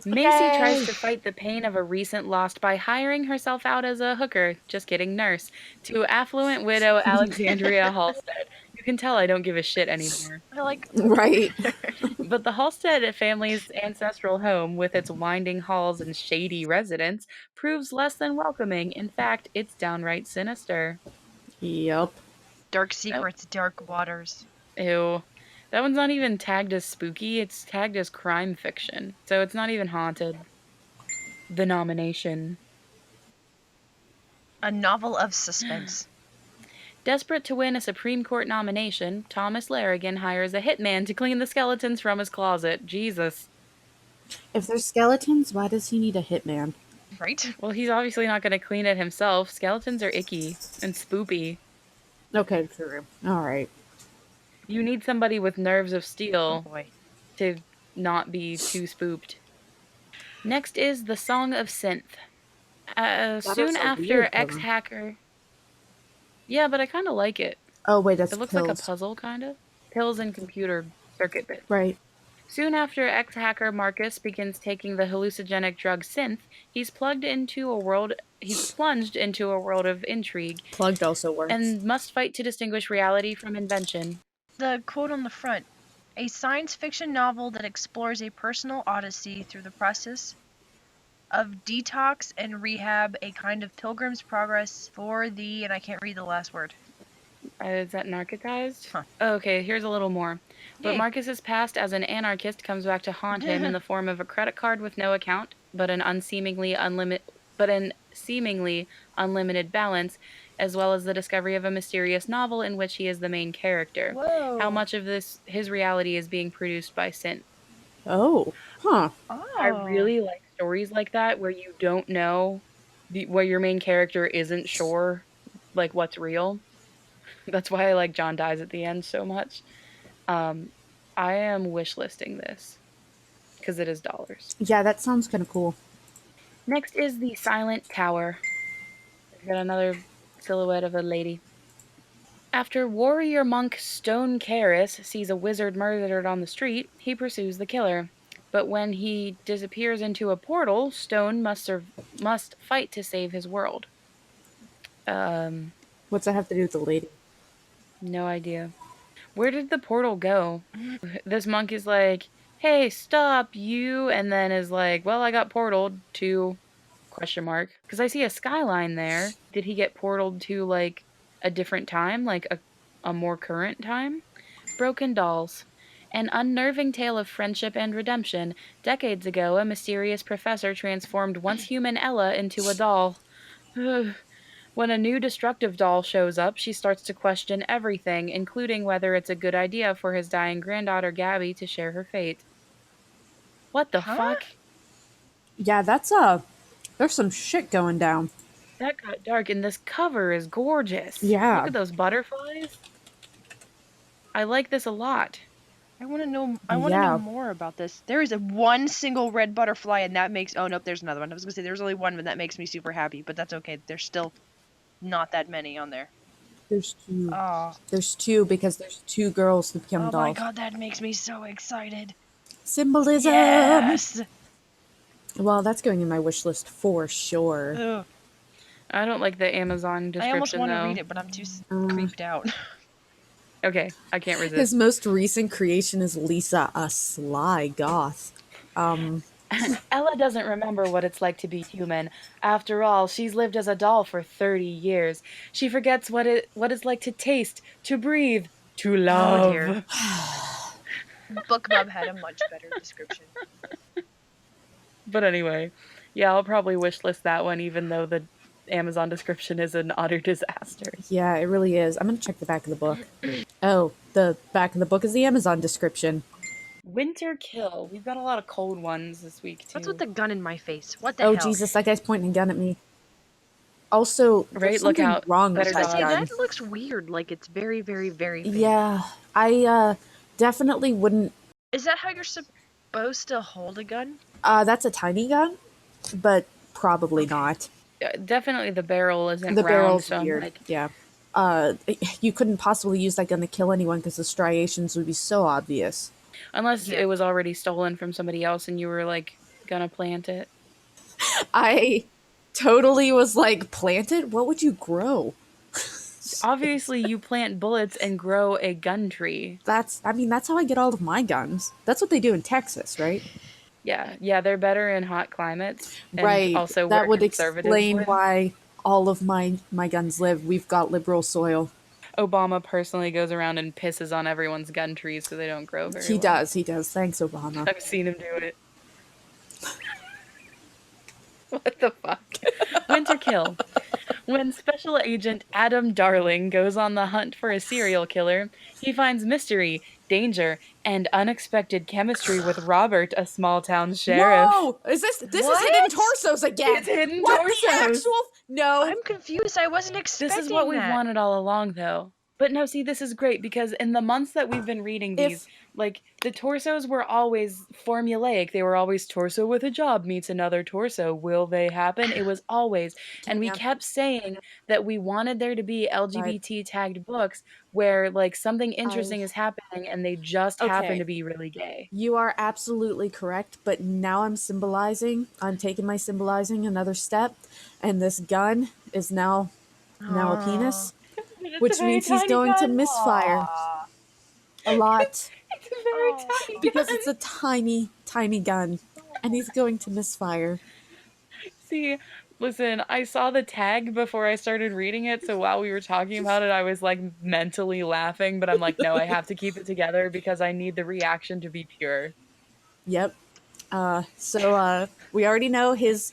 Speaker 1: Macy
Speaker 3: Yay.
Speaker 1: tries to fight the pain of a recent loss by hiring herself out as a hooker, just kidding, nurse, to affluent widow Alexandria Halstead. You can tell I don't give a shit anymore.
Speaker 2: I like.
Speaker 3: Right.
Speaker 1: But the Halstead family's ancestral home, with its winding halls and shady residence, proves less than welcoming. In fact, it's downright sinister.
Speaker 3: Yep.
Speaker 2: Dark secrets, dark waters.
Speaker 1: Ew. That one's not even tagged as spooky, it's tagged as crime fiction. So it's not even haunted. The Nomination.
Speaker 2: A novel of suspense.
Speaker 1: Desperate to win a Supreme Court nomination, Thomas Larrigan hires a hitman to clean the skeletons from his closet. Jesus.
Speaker 3: If there's skeletons, why does he need a hitman?
Speaker 2: Right?
Speaker 1: Well, he's obviously not going to clean it himself. Skeletons are icky and spoopy.
Speaker 3: Okay, true. All right.
Speaker 1: You need somebody with nerves of
Speaker 2: Oh
Speaker 1: steel
Speaker 2: boy.
Speaker 1: to not be too spooped. Next is The Song of Synth. Soon
Speaker 3: is a
Speaker 1: after
Speaker 3: weird cover.
Speaker 1: ex-hacker... Yeah, but I kind of like it.
Speaker 3: Oh wait, that's
Speaker 1: It looks
Speaker 3: pills.
Speaker 1: like a puzzle, kind of. Pills and computer circuit bits.
Speaker 3: Right.
Speaker 1: Soon after ex-hacker Marcus begins taking the hallucinogenic drug synth, he's plunged into a world of intrigue
Speaker 3: Plugged also works.
Speaker 1: and must fight to distinguish reality from invention.
Speaker 2: The quote on the front: a science fiction novel that explores a personal odyssey through the process of detox and rehab, a kind of pilgrim's progress for the, and I can't read the last word.
Speaker 1: Is that narcotized?
Speaker 2: Huh.
Speaker 1: Oh, okay, here's a little more. But
Speaker 2: Yay.
Speaker 1: Marcus's past as an anarchist comes back to haunt him in the form of a credit card with no account, but an seemingly unlimited balance, as well as the discovery of a mysterious novel in which he is the main character.
Speaker 2: Whoa.
Speaker 1: How much of his reality is being produced by synth.
Speaker 3: Oh. Huh.
Speaker 2: Oh.
Speaker 1: I really like stories like that where you don't know, where your main character isn't sure, like, what's real. That's why I like John dies at the end so much. I am wishlisting this because it is dollars.
Speaker 3: Yeah, that sounds kind of cool.
Speaker 1: Next is The Silent Tower. We've got another silhouette of a lady. After warrior monk Stone Caris sees a wizard murdered on the street, he pursues the killer. But when he disappears into a portal, Stone must fight to save his world.
Speaker 3: What's that have to do with the lady?
Speaker 1: No idea. Where did the portal go? This monk is like, hey, stop, you, and then is like, well, I got portaled to... ? Because I see a skyline there. Did he get portaled to, like, a different time? Like, a more current time? Broken Dolls. An unnerving tale of friendship and redemption. Decades ago, a mysterious professor transformed once human Ella into a doll. When a new destructive doll shows up, she starts to question everything, including whether it's a good idea for his dying granddaughter Gabby to share her fate. What the fuck?
Speaker 3: Yeah, that's there's some shit going down.
Speaker 1: That got dark, and this cover is gorgeous.
Speaker 3: Yeah.
Speaker 1: Look at those butterflies. I like this a lot.
Speaker 2: I want to know. I want to know more about this. There is one single red butterfly, and that makes. Oh nope, there's another one. I was gonna say there's only one, but that makes me super happy. But that's okay. There's still not that many on there.
Speaker 3: There's two.
Speaker 2: Oh.
Speaker 3: There's two because there's two girls who become
Speaker 2: Oh
Speaker 3: dolls.
Speaker 2: my god, that makes me so excited.
Speaker 3: Symbolism.
Speaker 2: Yes.
Speaker 3: Well, that's going in my wish list for sure.
Speaker 2: Ugh.
Speaker 1: I don't like the Amazon description,
Speaker 2: I almost want to
Speaker 1: though.
Speaker 2: read it, but I'm too creeped out.
Speaker 1: Okay, I can't resist.
Speaker 3: His most recent creation is Lisa, a sly goth.
Speaker 1: Ella doesn't remember what it's like to be human. After all, she's lived as a doll for 30 years. She forgets what it's like to taste, to breathe, to love.
Speaker 2: Oh dear. BookBub had a much better description.
Speaker 1: But anyway, yeah, I'll probably wishlist that one, even though the Amazon description is an utter disaster.
Speaker 3: Yeah, it really is. I'm gonna check the back of the book. Oh, the back of the book is the Amazon description.
Speaker 1: Winter Kill. We've got a lot of cold ones this week, too.
Speaker 2: What's with the gun in my face? What the
Speaker 3: Oh,
Speaker 2: hell?
Speaker 3: Jesus, that guy's pointing a gun at me. Also,
Speaker 1: Right,
Speaker 3: there's
Speaker 1: look
Speaker 3: something
Speaker 1: out.
Speaker 3: wrong
Speaker 1: Better
Speaker 3: with
Speaker 2: I was
Speaker 3: that
Speaker 2: gonna say,
Speaker 3: gun.
Speaker 2: that looks weird. Like it's very, very, very big.
Speaker 3: Yeah, I definitely wouldn't.
Speaker 2: Is that how you're supposed to hold a gun?
Speaker 3: That's a tiny gun, but probably not.
Speaker 1: Definitely the barrel isn't
Speaker 3: The
Speaker 1: round,
Speaker 3: barrel's
Speaker 1: so I'm
Speaker 3: weird.
Speaker 1: like,
Speaker 3: Yeah. You couldn't possibly use that gun to kill anyone because the striations would be so obvious.
Speaker 1: unless
Speaker 2: Yeah.
Speaker 1: it was already stolen from somebody else and you were, like, gonna plant it.
Speaker 3: I totally was like, planted? What would you grow?
Speaker 1: Obviously, you plant bullets and grow a gun tree.
Speaker 3: That's how I get all of my guns. That's what they do in Texas, right?
Speaker 1: Yeah, they're better in hot climates. And
Speaker 3: Right.
Speaker 1: also
Speaker 3: That
Speaker 1: where
Speaker 3: would
Speaker 1: conservatives
Speaker 3: explain
Speaker 1: live.
Speaker 3: why all of my guns live. We've got liberal soil.
Speaker 1: Obama personally goes around and pisses on everyone's gun trees so they don't grow very
Speaker 3: He
Speaker 1: well.
Speaker 3: does. Thanks, Obama.
Speaker 1: I've seen him do it. What the fuck? Winter Kill. When Special Agent Adam Darling goes on the hunt for a serial killer, he finds mystery, danger, and unexpected chemistry with Robert, a small-town sheriff.
Speaker 3: Whoa! Is this
Speaker 2: What?
Speaker 3: is Hidden Torsos again?
Speaker 1: It's Hidden
Speaker 3: what
Speaker 1: Torsos.
Speaker 3: The actual? No.
Speaker 2: I'm confused. I wasn't expecting
Speaker 1: This is what we've
Speaker 2: that.
Speaker 1: wanted all along, though. But no, see, this is great because in the months that we've been reading these, like, the torsos were always formulaic. They were always torso with a job meets another torso. Will they happen? It was always. And we
Speaker 3: Yeah.
Speaker 1: kept saying that we wanted there to be LGBT tagged books where, like, something interesting is happening and they just happen
Speaker 3: Okay.
Speaker 1: to be really gay.
Speaker 3: You are absolutely correct, but now I'm taking my symbolizing another step, and this gun is now a penis, which means he's going to misfire a lot
Speaker 1: It's a very tiny
Speaker 3: because
Speaker 1: gun.
Speaker 3: it's a tiny, tiny gun, and he's going to misfire.
Speaker 1: See, listen, I saw the tag before I started reading it, so while we were talking about it, I was, like, mentally laughing, but I'm like, no, I have to keep it together because I need the reaction to be pure.
Speaker 3: Yep. So we already know his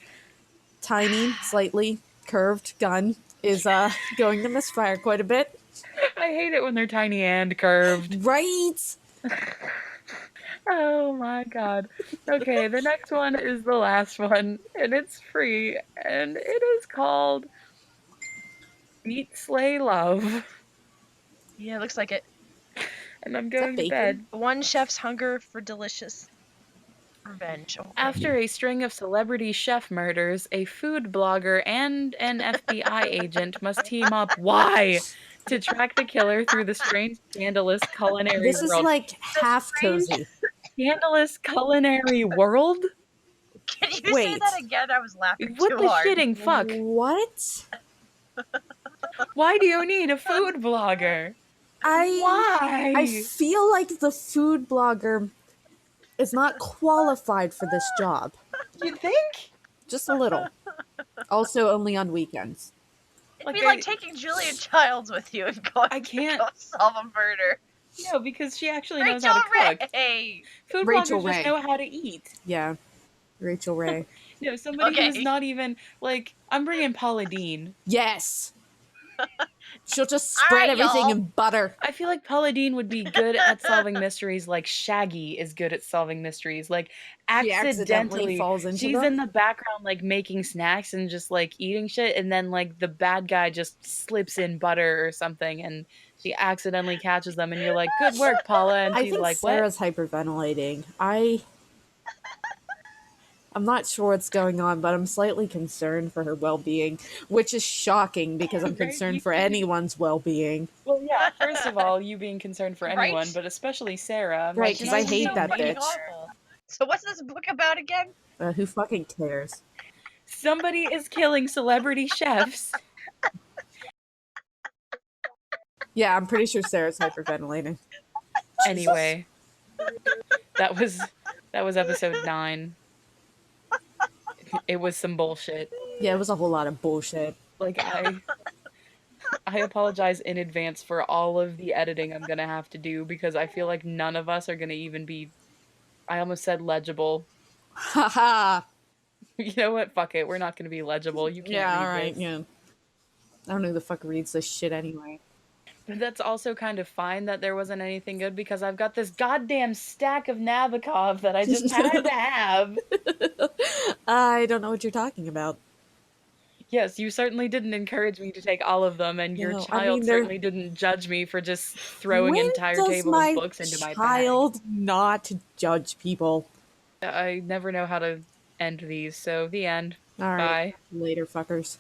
Speaker 3: tiny, slightly curved gun is going to misfire quite a bit.
Speaker 1: I hate it when they're tiny and curved.
Speaker 3: Right?
Speaker 1: Oh my god. Okay, the next one is the last one, and it's free, and it is called Eat, Slay, Love.
Speaker 2: Yeah, looks like it.
Speaker 1: And I'm going to bed.
Speaker 2: One chef's hunger for delicious revenge. Okay.
Speaker 1: After a string of celebrity chef murders, a food blogger and an FBI agent must team up. Why? To track the killer through the strange, scandalous culinary
Speaker 3: This is
Speaker 1: world.
Speaker 3: like half cozy.
Speaker 1: Scandalous culinary world?
Speaker 2: Can you say
Speaker 3: Wait.
Speaker 2: that again? I was laughing
Speaker 1: What
Speaker 2: too
Speaker 1: the
Speaker 2: hard.
Speaker 1: shitting fuck?
Speaker 3: What?
Speaker 1: Why do you need a food blogger? Why?
Speaker 3: I feel like the food blogger is not qualified for this job.
Speaker 1: You think?
Speaker 3: Just a little. Also, only on weekends.
Speaker 2: It'd be like taking Julia Childs with you and going
Speaker 1: I can't.
Speaker 2: to go solve a murder.
Speaker 1: No, because she actually knows how to cook.
Speaker 2: Ray!
Speaker 1: Food
Speaker 3: Rachel
Speaker 1: bloggers
Speaker 3: Ray.
Speaker 1: just know how to eat.
Speaker 3: Yeah. Rachel Ray.
Speaker 1: No, somebody
Speaker 2: Okay.
Speaker 1: who's not even, like, I'm bringing Paula Deen.
Speaker 3: Yes. She'll just spread
Speaker 2: Alright,
Speaker 3: everything
Speaker 2: y'all.
Speaker 3: in butter.
Speaker 1: I feel like Paula Deen would be good at solving mysteries like Shaggy is good at solving mysteries. Like,
Speaker 3: She accidentally falls into
Speaker 1: she's
Speaker 3: them.
Speaker 1: in the background, like, making snacks and just, like, eating shit, and then, like, the bad guy just slips in butter or something, and she accidentally catches them, and you're like, "Good work, Paula," and
Speaker 3: I
Speaker 1: she's
Speaker 3: think
Speaker 1: like, "What?"
Speaker 3: Sarah's hyperventilating. I'm not sure what's going on, but I'm slightly concerned for her well-being, which is shocking because I'm
Speaker 1: Right?
Speaker 3: concerned for anyone's well-being.
Speaker 1: Well, yeah, first of all, you being concerned for anyone,
Speaker 2: Right?
Speaker 1: but especially Sarah. I'm
Speaker 3: Right,
Speaker 1: like, you
Speaker 3: 'cause
Speaker 1: know,
Speaker 3: I
Speaker 1: you're
Speaker 3: hate
Speaker 1: so
Speaker 3: that
Speaker 1: mean
Speaker 3: bitch.
Speaker 1: to her.
Speaker 4: awful.
Speaker 2: So what's this book about again?
Speaker 3: Who fucking cares?
Speaker 1: Somebody is killing celebrity chefs.
Speaker 3: Yeah, I'm pretty sure Sarah's hyperventilating.
Speaker 1: Anyway, that was episode 9. It was some bullshit.
Speaker 3: Yeah, it was a whole lot of bullshit.
Speaker 1: Like, I apologize in advance for all of the editing I'm gonna have to do because I feel like none of us are gonna even be, I almost said legible.
Speaker 3: Haha.
Speaker 1: You know what? Fuck it. We're not gonna be legible. You can't
Speaker 3: Yeah,
Speaker 1: read
Speaker 3: alright,
Speaker 1: this.
Speaker 3: yeah. I don't know who the fuck reads this shit anyway.
Speaker 1: But that's also kind of fine that there wasn't anything good because I've got this goddamn stack of Nabokov that I just had to have.
Speaker 3: I don't know what you're talking about.
Speaker 1: Yes, you certainly didn't encourage me to take all of them, and your
Speaker 3: No, I mean,
Speaker 1: child certainly didn't judge me for just throwing
Speaker 3: when
Speaker 1: entire
Speaker 3: does
Speaker 1: table of
Speaker 3: my
Speaker 1: books into my bag.
Speaker 3: child not judge people?
Speaker 1: I never know how to end these, so the end.
Speaker 3: Alright,
Speaker 1: Bye.
Speaker 3: later, fuckers.